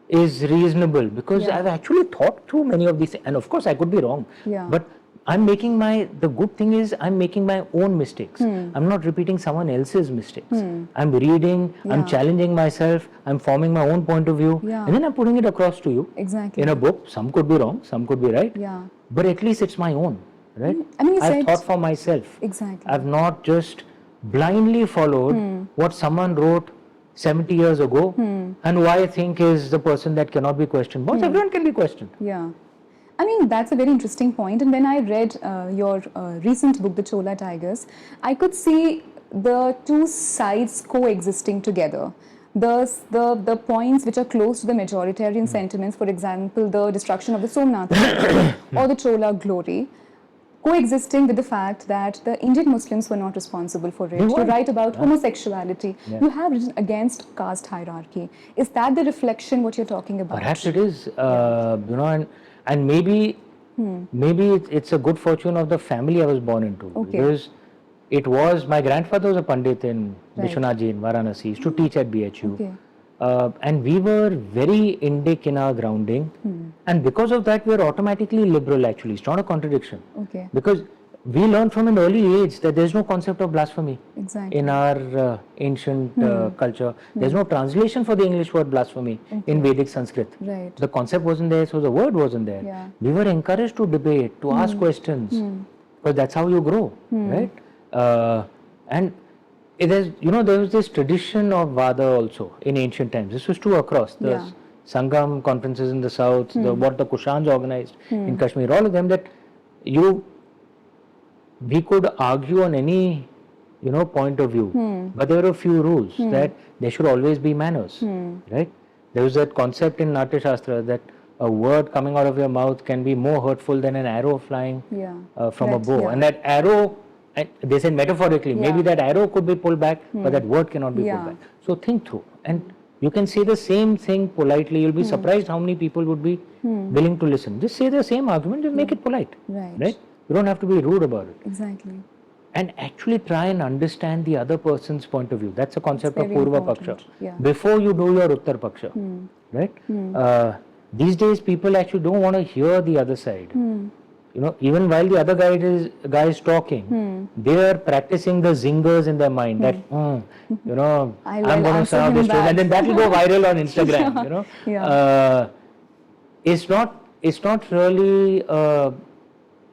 is reasonable, because I've actually thought through many of these things. And of course I could be wrong, but I'm making the good thing is I'm making my own mistakes. I'm not repeating someone else's mistakes. I'm reading, I'm challenging myself, I'm forming my own point of view, and then I'm putting it across to you in a book. Some could be wrong, some could be right, but at least it's my own, right? I mean, I've thought for myself. I've not just blindly followed what someone wrote 70 years ago and who I think is the person that cannot be questioned. But everyone can be questioned. Yeah. I mean, that's a very interesting point. And when I read your recent book, The Chola Tigers, I could see the two sides coexisting together. The points which are close to the majoritarian sentiments, for example, the destruction of the Somnath or the Chola glory, coexisting with the fact that the Indian Muslims were not responsible for it. You write about homosexuality. You have written against caste hierarchy. Is that the reflection what you're talking about? Perhaps it is. You know, and maybe it's a good fortune of the family I was born into. Because it was, my grandfather was a Pandit in Vishwanath in Varanasi. He used to teach at BHU. And we were very Indic in our grounding, and because of that we are automatically liberal. Actually, it's not a contradiction, because we learned from an early age that there's no concept of blasphemy in our ancient culture. There's no translation for the English word blasphemy in Vedic Sanskrit. The concept wasn't there, so the word wasn't there. We were encouraged to debate, to ask questions, because that's how you grow, right? And it is, you know, there was this tradition of Vada also in ancient times. This was true across the Sangam conferences in the south, what the Kushans organized in Kashmir, all of them, that you we could argue on any, point of view, but there are a few rules that there should always be manners, right? There was that concept in Natya Shastra that a word coming out of your mouth can be more hurtful than an arrow flying from a bow. And that arrow, they said metaphorically, maybe that arrow could be pulled back, but that word cannot be pulled back. So think through. And you can say the same thing politely. You'll be surprised how many people would be willing to listen. Just say the same argument, just make it polite. Right? You don't have to be rude about it. Exactly. And actually try and understand the other person's point of view. That's a concept of Purva Paksha. Before you do your Uttar Paksha. Right? These days people actually don't want to hear the other side. Even while the other guy is talking, they are practicing the zingers in their mind that, I'm going to serve this and then that will go viral on Instagram. It's not really.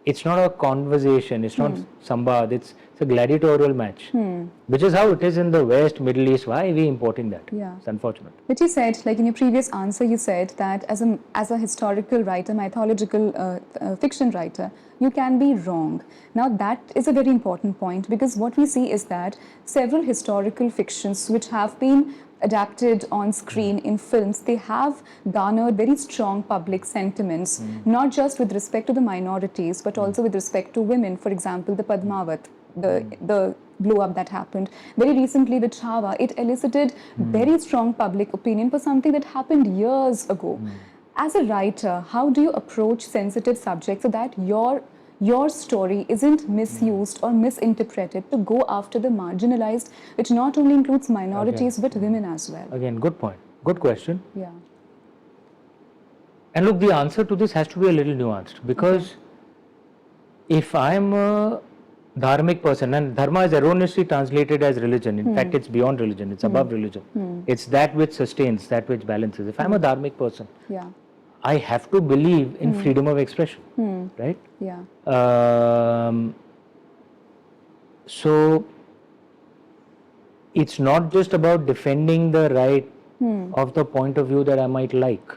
It's not a conversation, it's not sambad, it's a gladiatorial match, which is how it is in the West, Middle East. Why are we importing that? It's unfortunate. But you said, like in your previous answer, you said that as a historical writer, mythological fiction writer, you can be wrong. Now that is a very important point, because what we see is that several historical fictions which have been adapted on screen in films, they have garnered very strong public sentiments, not just with respect to the minorities, but also with respect to women. For example, the Padmavat, the blow up that happened very recently with Chava, it elicited very strong public opinion for something that happened years ago. As a writer, how do you approach sensitive subjects so that your story isn't misused or misinterpreted to go after the marginalized, which not only includes minorities but women as well? Again, good point. Good question. Yeah. And look, the answer to this has to be a little nuanced, because if I'm a dharmic person, and dharma is erroneously translated as religion, in fact it's beyond religion, it's above religion. It's that which sustains, that which balances. If I'm a dharmic person, I have to believe in freedom of expression, right? So it's not just about defending the right of the point of view that I might like.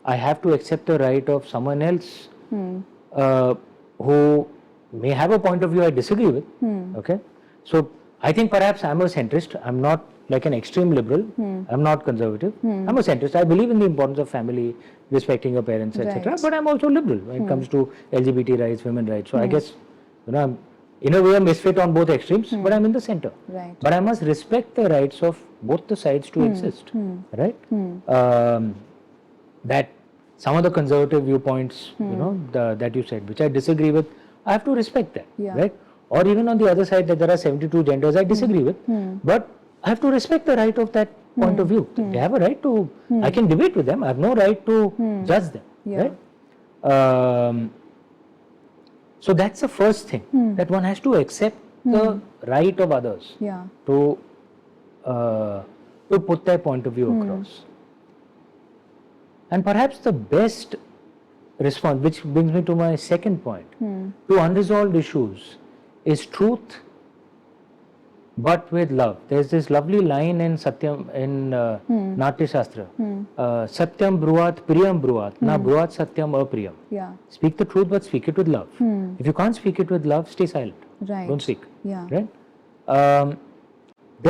I have to accept the right of someone else who may have a point of view I disagree with. Okay, so I think perhaps I'm a centrist. I'm not like an extreme liberal. I'm not conservative. I'm a centrist. I believe in the importance of family, respecting your parents, etc. But I'm also liberal when it comes to LGBT rights, women rights. So I guess, I'm in a way a misfit on both extremes, but I'm in the center. But I must respect the rights of both the sides to exist, right? That some of the conservative viewpoints, that you said, which I disagree with, I have to respect that, right? Or even on the other side, that there are 72 genders I disagree with, but I have to respect the right of that point of view. They have a right to, I can debate with them, I have no right to judge them, right? So that's the first thing, that one has to accept the right of others to put their point of view across. And perhaps the best response, which brings me to my second point, to unresolved issues is truth, but with love. There's this lovely line in Satyam, in Natya Shastra, Satyam Bruvat Priyam Bruvat, Na Bruvat Satyam Apriyam. Speak the truth, but speak it with love. If you can't speak it with love, stay silent. Don't speak. Right? There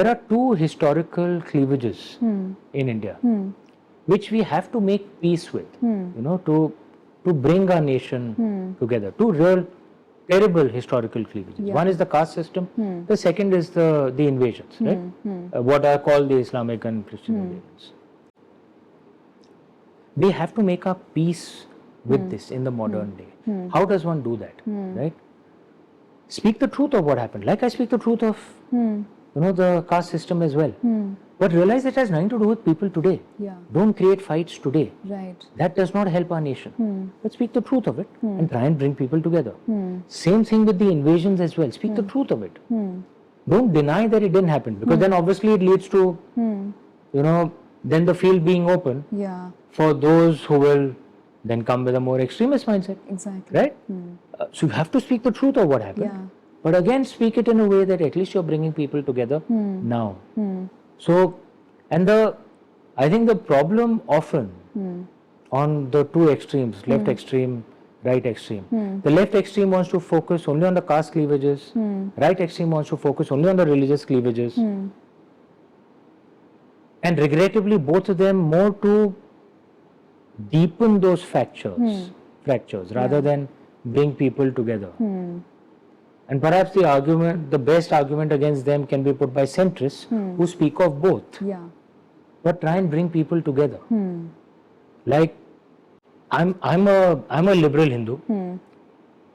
are two historical cleavages in India, which we have to make peace with, to bring our nation together. Two real terrible historical cleavages. One is the caste system, the second is the invasions, right? What are called the Islamic and Christian invasions. We have to make our peace with this in the modern day. How does one do that, right? Speak the truth of what happened. Like I speak the truth of, the caste system as well. But realize it has nothing to do with people today. Don't create fights today. That does not help our nation. But speak the truth of it and try and bring people together. Same thing with the invasions as well. Speak the truth of it. Don't deny that it didn't happen, because then obviously it leads to, then the field being open for those who will then come with a more extremist mindset. Right? So you have to speak the truth of what happened. But again, speak it in a way that at least you're bringing people together now. So, and I think the problem often on the two extremes, left extreme right extreme. The left extreme wants to focus only on the caste cleavages. Right extreme wants to focus only on the religious cleavages. And regrettably, both of them more to deepen those fractures rather than bring people together. And perhaps the best argument against them can be put by centrists who speak of both, but try and bring people together. Like, I'm a liberal Hindu.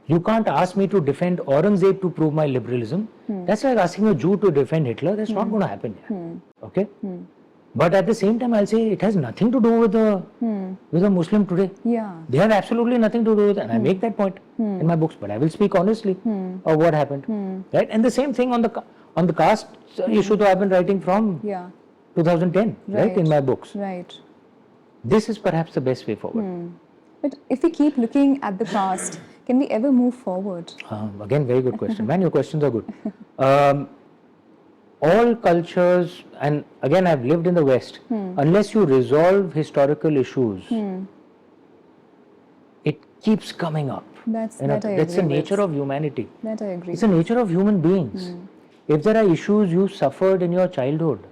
You can't ask me to defend Aurangzeb to prove my liberalism. That's like asking a Jew to defend Hitler. That's not going to happen here. Okay? But at the same time, I'll say it has nothing to do with a Muslim today. They have absolutely nothing to do with it. And I make that point in my books. But I will speak honestly of what happened. Right? And the same thing on the caste issue that I've been writing from 2010, right? In my books. Right. This is perhaps the best way forward. But if we keep looking at the past, can we ever move forward? Again, very good question. Man, your questions are good. All cultures, and again, I've lived in the West, unless you resolve historical issues, it keeps coming up. That's the nature of humanity. That I agree. It's the nature of human beings. If there are issues you suffered in your childhood,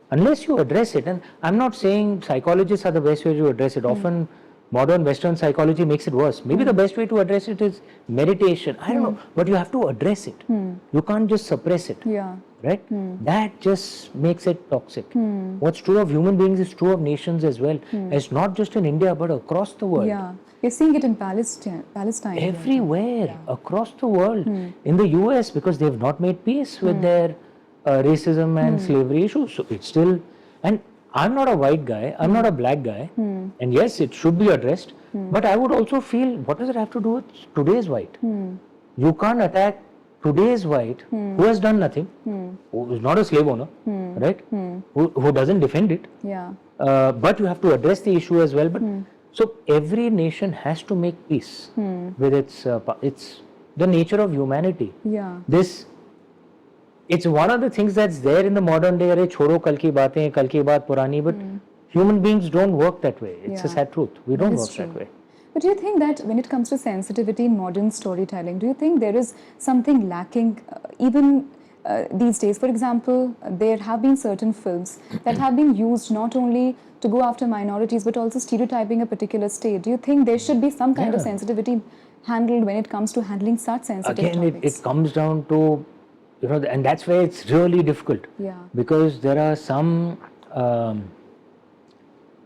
unless you address it, and I'm not saying psychologists are the best way to address it. Often modern Western psychology makes it worse. Maybe the best way to address it is meditation. I don't know, but you have to address it. You can't just suppress it. Right? That just makes it toxic. What's true of human beings is true of nations as well. It's not just in India, but across the world. You're seeing it in Palestine. Everywhere, across the world. In the US, because they've not made peace with their racism and slavery issues. So it's still, and I'm not a white guy, I'm not a black guy, and yes, it should be addressed, but I would also feel, what does it have to do with today's white? You can't attack today's white who has done nothing, who is not a slave owner, right? Who doesn't defend it, but you have to address the issue as well. But so every nation has to make peace with its the nature of humanity. It's one of the things that's there in the modern day. Chhoro kal ki baatein, kal ki baat purani. But human beings don't work that way. It's a sad truth. We don't work that way. But do you think that when it comes to sensitivity in modern storytelling, do you think there is something lacking even these days? For example, there have been certain films that have been used not only to go after minorities but also stereotyping a particular state. Do you think there should be some kind of sensitivity handled when it comes to handling such sensitive topics? Again, it comes down to, and that's where it's really difficult. Because there are some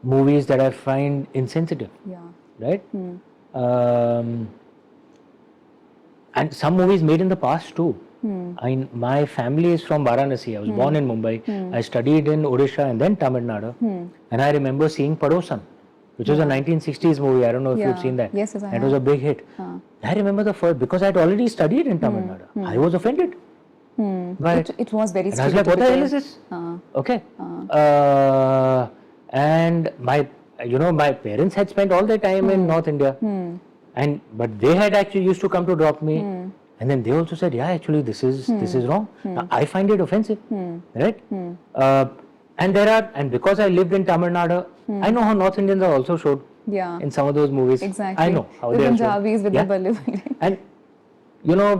movies that I find insensitive. Right? And some movies made in the past too. My family is from Varanasi. I was born in Mumbai. I studied in Odisha and then Tamil Nadu. And I remember seeing Padosan, which was a 1960s movie. I don't know if you've seen that. Yes, I have. It was a big hit. I remember the first, because I had already studied in Tamil Nadu. I was offended. But it was very stereotypical. I was like, what the hell is this? Okay. And my parents had spent all their time in North India, but they had actually used to come to drop me, and then they also said, actually this is wrong. Now, I find it offensive, right? And because I lived in Tamil Nadu, I know how North Indians are also showed in some of those movies. Exactly. I know how they are Punjabis with the Bollywood. And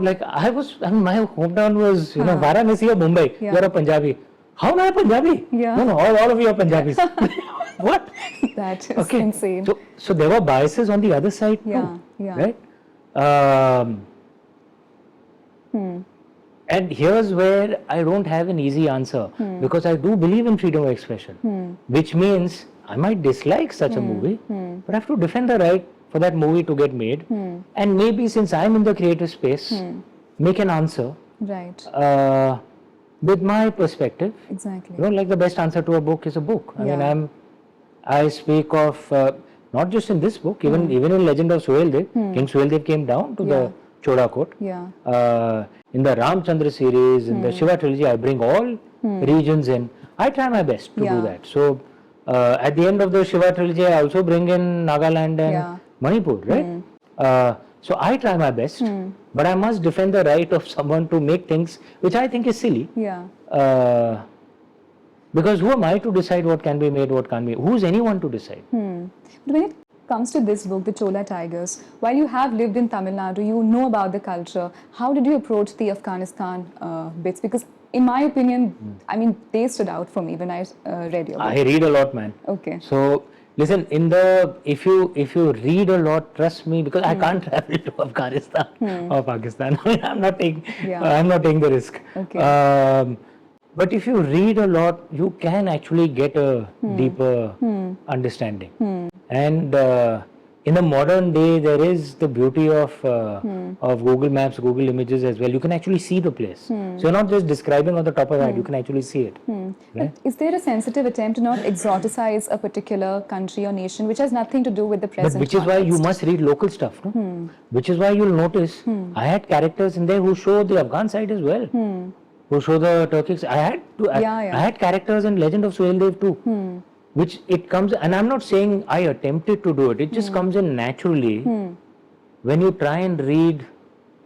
like my hometown was Varanasi or Mumbai. You're a Punjabi. How am I a Punjabi? No, all of you are Punjabis. What? That is insane. So there were biases on the other side too, right? And here's where I don't have an easy answer, because I do believe in freedom of expression, which means I might dislike such a movie, but I have to defend the right for that movie to get made, and maybe since I'm in the creative space, make an answer. Right. With my perspective. Exactly. Like the best answer to a book is a book. I speak of, not just in this book, even in Legend of Suheldev, King Suheldev came down to the Chola court. In the Ram Chandra series, in the Shiva trilogy, I bring all regions in. I try my best to do that. So, at the end of the Shiva trilogy, I also bring in Nagaland and Manipur, right? So I try my best, but I must defend the right of someone to make things which I think is silly. Because who am I to decide what can be made, what can't be? Who's anyone to decide? But when it comes to this book, The Chola Tigers, while you have lived in Tamil Nadu, you know about the culture. How did you approach the Afghanistan bits? Because in my opinion, I mean, they stood out for me when I read your book. I read a lot, man. Okay. So listen, if you read a lot, trust me, because I can't travel to Afghanistan or Pakistan. I'm not taking the risk. Okay. But if you read a lot, you can actually get a deeper understanding. And in the modern day, there is the beauty of Google Maps, Google Images as well. You can actually see the place. So you're not just describing on the top of that, you can actually see it. Right? Is there a sensitive attempt to not exoticize a particular country or nation which has nothing to do with the present But which is why you must read local stuff. No? Which is why you'll notice I had characters in there who show the Afghan side as well. Who show the Turkic. I had characters in Legend of Suhaildev too. Which it comes, and I'm not saying I attempted to do it, it just comes in naturally when you try and read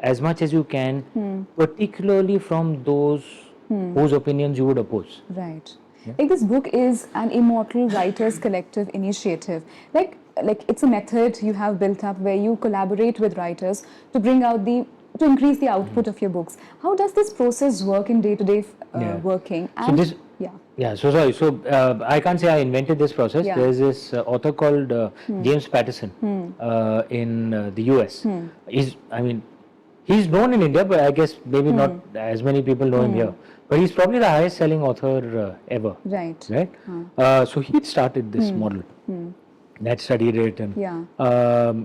as much as you can, particularly from those whose opinions you would oppose. Right. Yeah. Like this book is an immortal writers collective initiative. Like it's a method you have built up where you collaborate with writers to bring out to increase the output of your books. How does this process work in day-to-day working? And So I can't say I invented this process. There's this author called James Patterson in the US. He's known in India, but I guess maybe not as many people know him here. But he's probably the highest selling author ever. Right. So he started this model. That studied it. And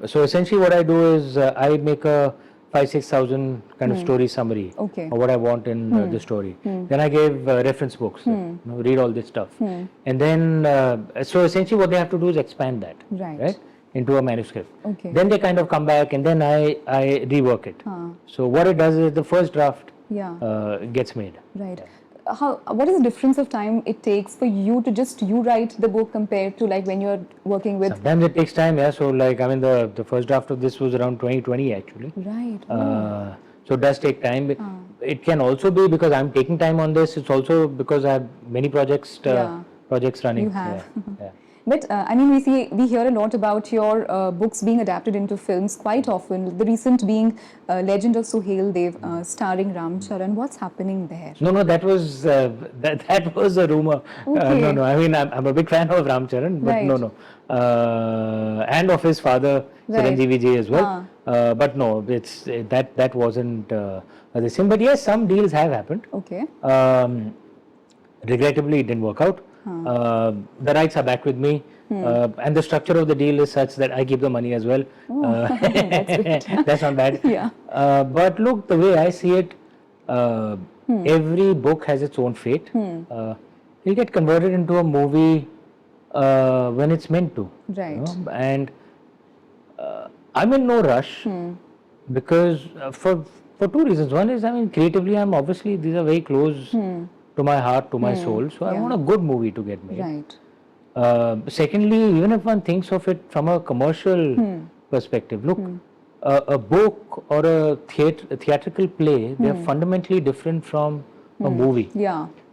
so essentially what I do is I make a 5,000-6,000 kind of story summary of what I want in the story. Then I give reference books, read all this stuff. And then, so essentially what they have to do is expand that right, into a manuscript. Then they kind of come back and then I rework it. So what it does is the first draft gets made. Right. What is the difference of time it takes for you to just write the book compared to like when you're working with? Sometimes it takes time, So like the first draft of this was around 2020 actually. Right. So it does take time. It can also be because I'm taking time on this. It's also because I have many projects running. You have. But I mean, we hear a lot about your books being adapted into films quite often. The recent being Legend of Suhaildev, starring Ram Chandra. What's happening there? No, that was that was a rumor. No. I mean, I'm a big fan of Ram Chandra, but no. And of his father, Chiranjeevi ji as well. But no, it's that wasn't the same. But yes, some deals have happened. Regrettably, it didn't work out. The rights are back with me, and the structure of the deal is such that I keep the money as well. That's not bad. But look, the way I see it, every book has its own fate. It'll get converted into a movie when it's meant to. Right. And I'm in no rush because for two reasons. One is, I mean, creatively, these are very close to my heart, to my soul. So I want a good movie to get made. Right. Secondly, even if one thinks of it from a commercial perspective, look, a book or a theatrical play, they are fundamentally different from a movie.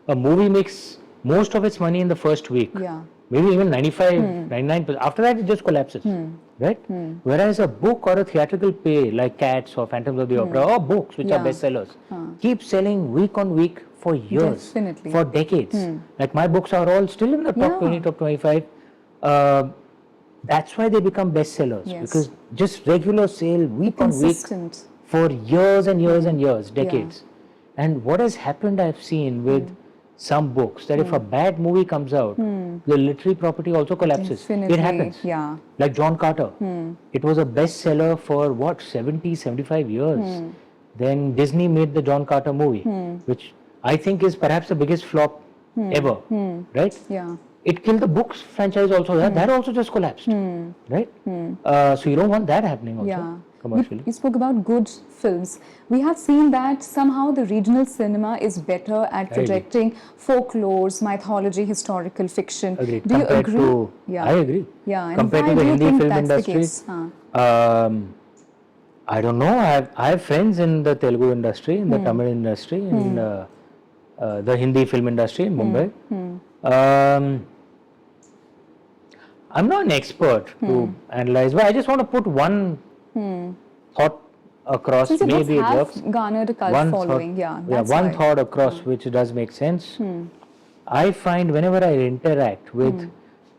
A movie makes most of its money in the first week. Maybe even 99%. After that, it just collapses. Right? Whereas a book or a theatrical play like Cats or Phantoms of the Opera or books which are bestsellers keep selling week on week for years, for decades. Like my books are all still in the top 20, top 25. That's why they become bestsellers because just regular sale week on week for years and years and years, decades. And what has happened, I've seen with some books, that if a bad movie comes out, the literary property also collapses. It happens. Like John Carter. It was a bestseller for 70, 75 years. Then Disney made the John Carter movie, which I think is perhaps the biggest flop ever. Right? It killed the books franchise also. That also just collapsed. Right? So you don't want that happening also. Commercially. You spoke about good films. We have seen that somehow the regional cinema is better at projecting folklores, mythology, historical fiction. Agreed. Do you agree? I agree. And compared to the Hindi film industry, I don't know. I have friends in the Telugu industry, in the Tamil industry, in the Hindi film industry in Mumbai. I'm not an expert to analyze, but I just want to put one thought across. Since your maybe it books works. have garnered a cult following, that's one why. thought across which does make sense. I find whenever I interact with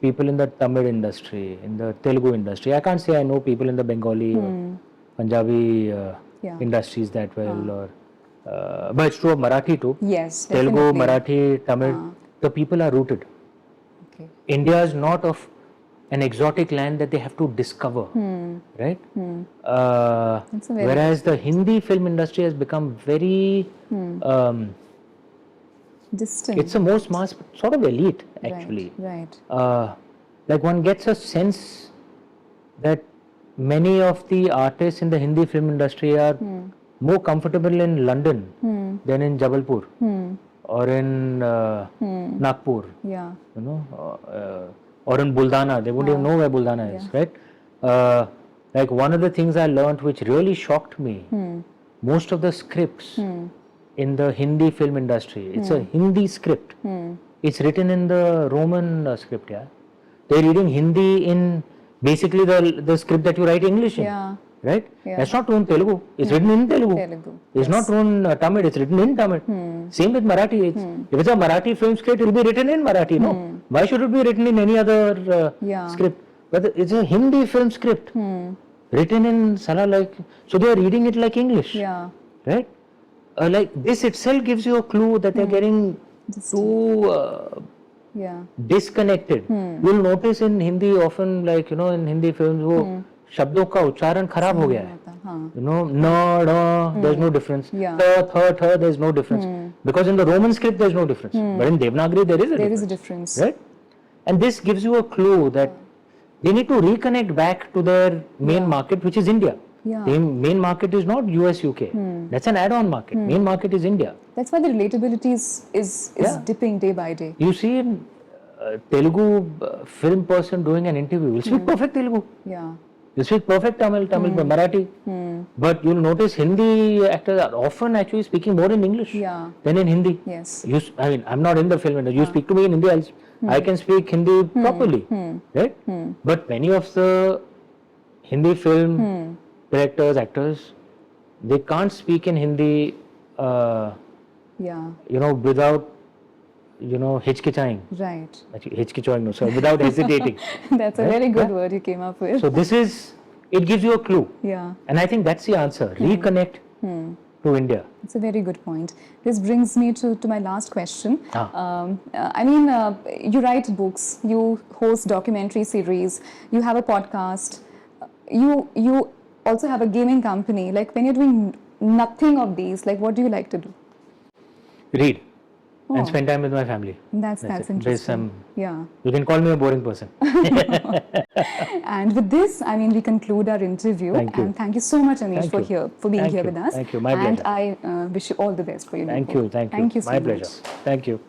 people in the Tamil industry, in the Telugu industry, I can't say I know people in the Bengali or Punjabi industries that well, or but it's true of Marathi too. Yes, Telugu, definitely. Marathi, Tamil, the people are rooted. Okay. India is not of an exotic land that they have to discover, right? Whereas the Hindi film industry has become very distant. It's the most mass, sort of elite actually. Right. Like one gets a sense that many of the artists in the Hindi film industry are more comfortable in London than in Jabalpur or in Nagpur. Yeah. You know, or in Buldana. They won't even know where Buldana is, right? Like one of the things I learned which really shocked me, most of the scripts in the Hindi film industry, it's a Hindi script. It's written in the Roman script, yeah. They're reading Hindi in basically the script that you write English in, right? That's not written Telugu. It's written in Telugu. It's not written Tamil. It's written in Tamil. Same with Marathi. If it's a Marathi film script, it will be written in Marathi. No, why should it be written in any other script? But it's a Hindi film script written in Sala like. So they are reading it like English, right? Like this itself gives you a clue that they're getting too disconnected. You'll notice in Hindi often, like you know, in Hindi films, वो शब्दों का उच्चारण खराब हो गया है. You know, no, no, there's no difference. Th, there's no difference. Because in the Roman script, there's no difference. But in Devanagari, there is a difference. Right? And this gives you a clue that they need to reconnect back to their main market, which is India. The main market is not US, UK. That's an add-on market. Main market is India. That's why the relatability is dipping day by day. You see in Telugu film person doing an interview will speak perfect Telugu. You speak perfect Tamil, Marathi. But you'll notice Hindi actors are often actually speaking more in English than in Hindi. Yes. I mean, I'm not in the film industry. You speak to me in Hindi, I can speak Hindi properly, right? But many of the Hindi film directors, actors, they can't speak in Hindi, you know, without, you know, hichkichaying. Right. Actually, hichkichaying, no, sorry, without hesitating. That's a very good word you came up with. So this is, it gives you a clue. And I think that's the answer. Reconnect to India. It's a very good point. This brings me to my last question. I mean, you write books, you host documentary series, you have a podcast, you also have a gaming company. Like when you're doing nothing of these, like what do you like to do? Read and spend time with my family. That's interesting. You can call me a boring person. And with this, I mean, we conclude our interview. And thank you so much, Amish, for being here with us. Thank you. My pleasure. And I wish you all the best for your new book. Thank you. Thank you so My much. pleasure. Thank you.